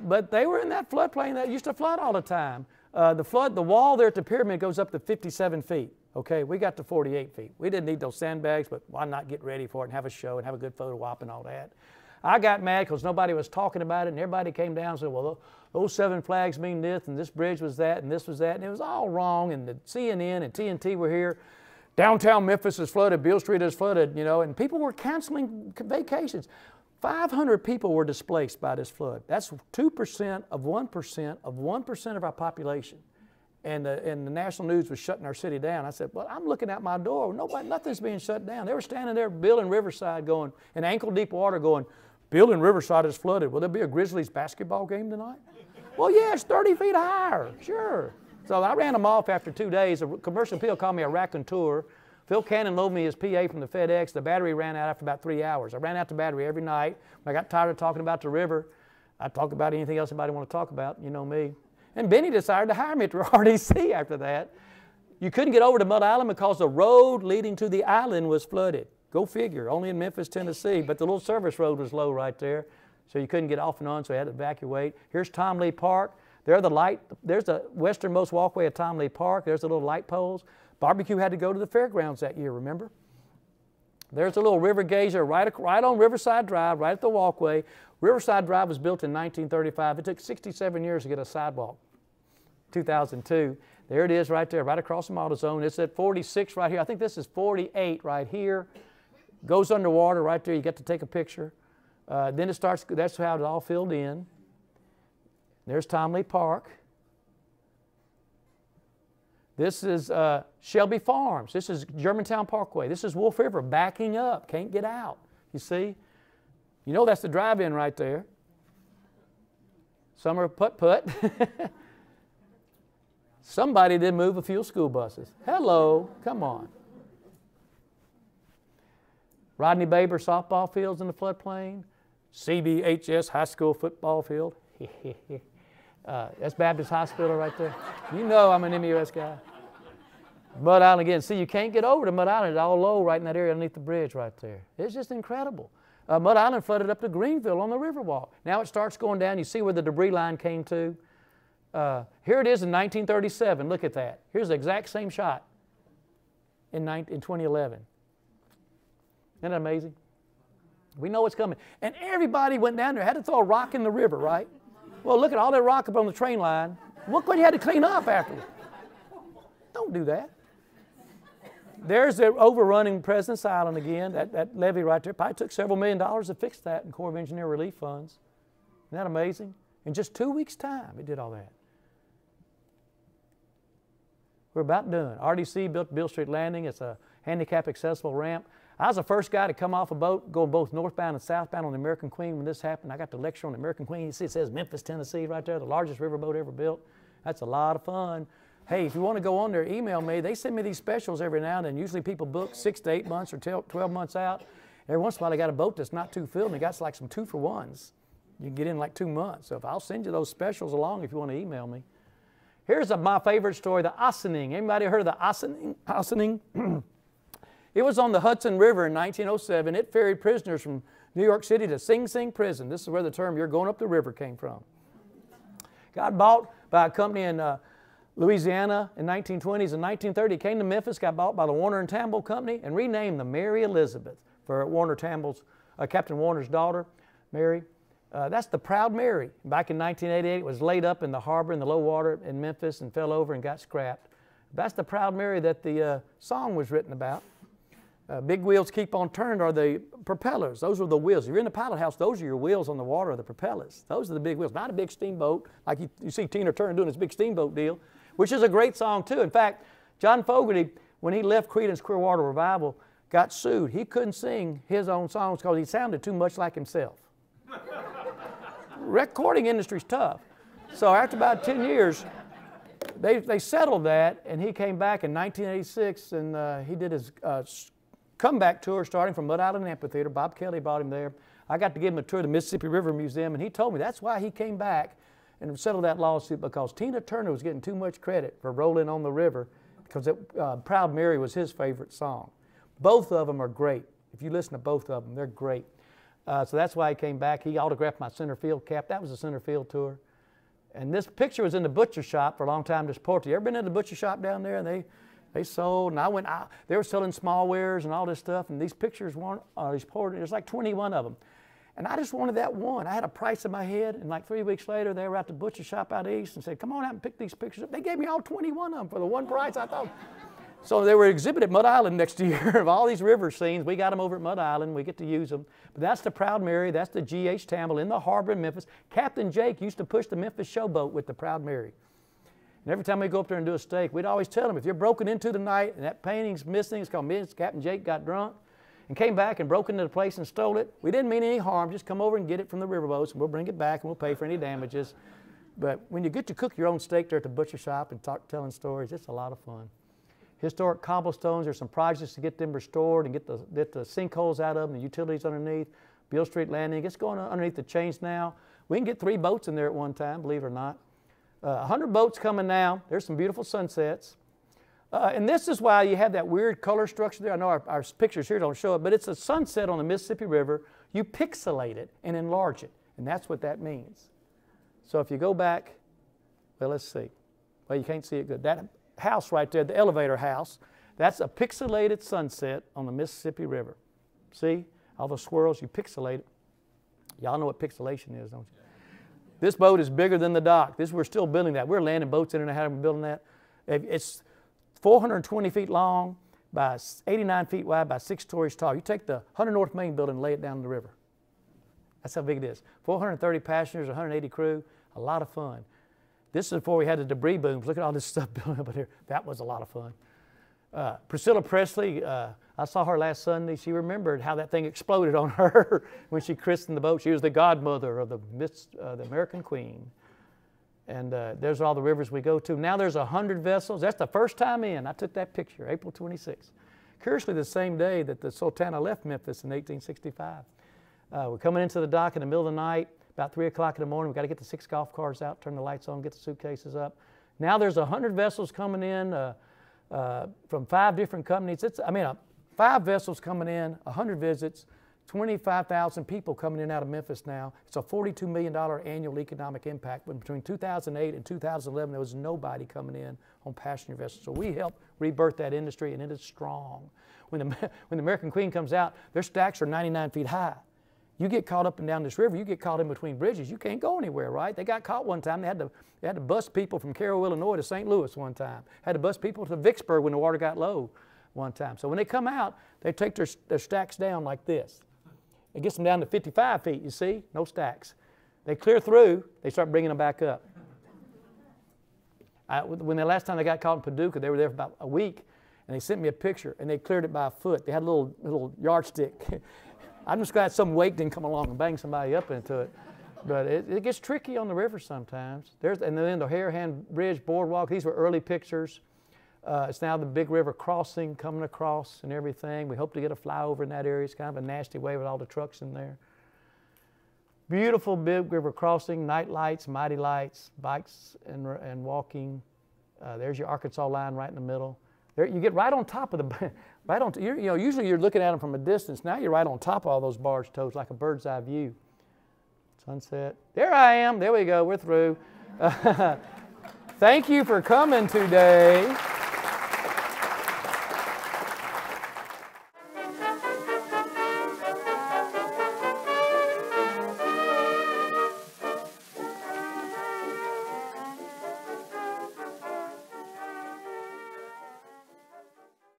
But they were in that floodplain that used to flood all the time. The wall there at the pyramid goes up to 57 feet. Okay, we got to 48 feet. We didn't need those sandbags, but why not get ready for it and have a show and have a good photo op and all that? I got mad because nobody was talking about it, and everybody came down and said, well, those 7 flags mean this, and this bridge was that, and this was that, and it was all wrong, and the CNN and TNT were here. Downtown Memphis is flooded, Beale Street is flooded, you know, and people were canceling vacations. 500 people were displaced by this flood. That's 2% of 1% of our population. And the national news was shutting our city down. I said, well, I'm looking out my door. Nothing's being shut down. They were standing there, Beale and Riverside going, in ankle-deep water going, Beale and Riverside is flooded. Will there be a Grizzlies basketball game tonight? Well, yeah, it's 30 feet higher, sure. So I ran them off after 2 days. A commercial appeal called me a raconteur. Phil Cannon loaned me his PA from the FedEx. The battery ran out after about 3 hours. I ran out the battery every night. When I got tired of talking about the river, I'd talk about anything else anybody want to talk about. You know me. And Benny decided to hire me at the RDC after that. You couldn't get over to Mud Island because the road leading to the island was flooded. Go figure, only in Memphis, Tennessee, but the little service road was low right there, so you couldn't get off and on, so you had to evacuate. Here's Tom Lee Park. There's the westernmost walkway of Tom Lee Park. There's the little light poles. Barbecue had to go to the fairgrounds that year, remember? There's a little river gauge there right on Riverside Drive, right at the walkway. Riverside Drive was built in 1935. It took 67 years to get a sidewalk. 2002. There it is right there, right across from AutoZone. It's at 46 right here. I think this is 48 right here. Goes underwater right there. You get to take a picture. Then it starts, that's how it all filled in. There's Tom Lee Park. This is Shelby Farms. This is Germantown Parkway. This is Wolf River backing up. Can't get out. You see? You know that's the drive-in right there. Some are putt-putt. Somebody did move a few school buses. Hello, come on. Rodney Baber softball fields in the floodplain. CBHS high school football field. That's Baptist Hospital right there. You know I'm an MUS guy. Mud Island again. See, you can't get over to Mud Island. It's all low right in that area underneath the bridge right there. It's just incredible. Mud Island flooded up to Greenville on the Riverwalk. Now it starts going down. You see where the debris line came to. Here it is in 1937. Look at that. Here's the exact same shot in 2011. Isn't that amazing? We know what's coming. And everybody went down there, had to throw a rock in the river, right? Well, look at all that rock up on the train line. Look what you had to clean up afterwards. Don't do that. There's the overrunning President's Island again, that levee right there. Probably took several $1 million to fix that in Corps of Engineer relief funds. Isn't that amazing? In just 2 weeks' time, it did all that. We're about done. RDC built Beale Street Landing. It's a handicap accessible ramp. I was the first guy to come off a boat going both northbound and southbound on the American Queen when this happened. I got to lecture on the American Queen. You see it says Memphis, Tennessee right there, the largest riverboat ever built. That's a lot of fun. Hey, if you want to go on there, email me. They send me these specials every now and then. Usually people book 6 to 8 months or 12 months out. Every once in a while they got a boat that's not too filled and they got like some 2-for-1s. You can get in like 2 months. So I'll send you those specials along if you want to email me. Here's my favorite story, the OSSINING. Anybody heard of the OSSINING? It was on the Hudson River in 1907. It ferried prisoners from New York City to Sing Sing Prison. This is where the term "you're going up the river" came from. Got bought by a company in Louisiana in 1920s and 1930. Came to Memphis, got bought by the Warner and Tamble Company, and renamed the Mary Elizabeth for Captain Warner's daughter, Mary. That's the Proud Mary. Back in 1988, it was laid up in the harbor in the low water in Memphis and fell over and got scrapped. That's the Proud Mary that the song was written about. Big wheels keep on turning are the propellers. Those are the wheels. If you're in the pilot house, those are your wheels on the water, the propellers. Those are the big wheels, not a big steamboat like you see Tina Turner doing this big steamboat deal, which is a great song too. In fact, John Fogerty, when he left Creedence Clearwater Revival, got sued. He couldn't sing his own songs because he sounded too much like himself. Recording industry's tough. So after about 10 years, they settled that, and he came back in 1986, and he did his comeback tour starting from Mud Island Amphitheater. Bob Kelly brought him there. I got to give him a tour of the Mississippi River Museum, and he told me that's why he came back and settled that lawsuit, because Tina Turner was getting too much credit for rolling on the river because Proud Mary was his favorite song. Both of them are great. If you listen to both of them, they're great. So that's why he came back. He autographed my center field cap. That was a center field tour. And this picture was in the butcher shop for a long time to support. You ever been in the butcher shop down there? And they sold, and I went out. They were selling small wares and all this stuff, and these pictures weren't, there's like 21 of them. And I just wanted that one. I had a price in my head, and like 3 weeks later, they were at the butcher shop out east and said, come on out and pick these pictures up. They gave me all 21 of them for the one price. I thought. So they were exhibited at Mud Island next year of all these river scenes. We got them over at Mud Island. We get to use them. But that's the Proud Mary. That's the G.H. Tamble in the harbor in Memphis. Captain Jake used to push the Memphis showboat with the Proud Mary. And every time we go up there and do a stake, we'd always tell them, if you're broken into tonight and that painting's missing, it's called Captain Jake got drunk and came back and broke into the place and stole it. We didn't mean any harm. Just come over and get it from the riverboats, and we'll bring it back and we'll pay for any damages. But when you get to cook your own steak there at the butcher shop and telling stories, it's a lot of fun. Historic cobblestones, there's some projects to get them restored and get the sinkholes out of them, the utilities underneath. Beale Street Landing, it's going underneath the chains now. We can get 3 boats in there at one time, believe it or not. 100 boats coming now. There's some beautiful sunsets. And this is why you have that weird color structure there. I know our pictures here don't show it, but it's a sunset on the Mississippi River. You pixelate it and enlarge it, and that's what that means. So if you go back, well, let's see. Well, you can't see it good. That house right there, the elevator house, that's a pixelated sunset on the Mississippi River. See? All those swirls, you pixelate it. Y'all know what pixelation is, don't you? This boat is bigger than the dock. We're still building that. We're landing boats in and how we're building that. It's 420 feet long by 89 feet wide by 6 stories tall. You take the 100 North Main building and lay it down in the river. That's how big it is. 430 passengers, 180 crew, a lot of fun. This is before we had the debris booms. Look at all this stuff building up here. That was a lot of fun. Priscilla Presley, I saw her last Sunday. She remembered how that thing exploded on her when she christened the boat. She was the godmother of the American Queen. And there's all the rivers we go to. Now there's 100 vessels. That's the first time in. I took that picture, April 26th. Curiously, the same day that the Sultana left Memphis in 1865. We're coming into the dock in the middle of the night, about 3 o'clock in the morning. We've got to get the 6 golf carts out, turn the lights on, get the suitcases up. Now there's 100 vessels coming in from 5 different companies. 5 vessels coming in, 100 visits, 25,000 people coming in out of Memphis now. It's a $42 million annual economic impact. But between 2008 and 2011, there was nobody coming in on passenger vessels. So we helped rebirth that industry, and it is strong. When the American Queen comes out, their stacks are 99 feet high. You get caught up and down this river, you get caught in between bridges, you can't go anywhere, right? They got caught one time. They had to bus people from Cairo, Illinois to St. Louis one time. Had to bus people to Vicksburg when the water got low one time. So when they come out, they take their stacks down like this. It gets them down to 55 feet, you see? No stacks. They clear through, they start bringing them back up. When the last time they got caught in Paducah, they were there for about a week, and they sent me a picture, and they cleared it by a foot. They had a little yardstick. I'm just glad some wake didn't come along and bang somebody up into it. But it gets tricky on the river sometimes. And then the Harahan Bridge boardwalk, these were early pictures. It's now the big river crossing coming across and everything. We hope to get a flyover in that area. It's kind of a nasty way with all the trucks in there. Beautiful big river crossing, night lights, mighty lights, bikes and walking. There's your Arkansas line right in the middle. There, you get right on top of the, usually you're looking at them from a distance. Now you're right on top of all those barge tows, like a bird's eye view. Sunset. There I am. There we go. We're through. Thank you for coming today.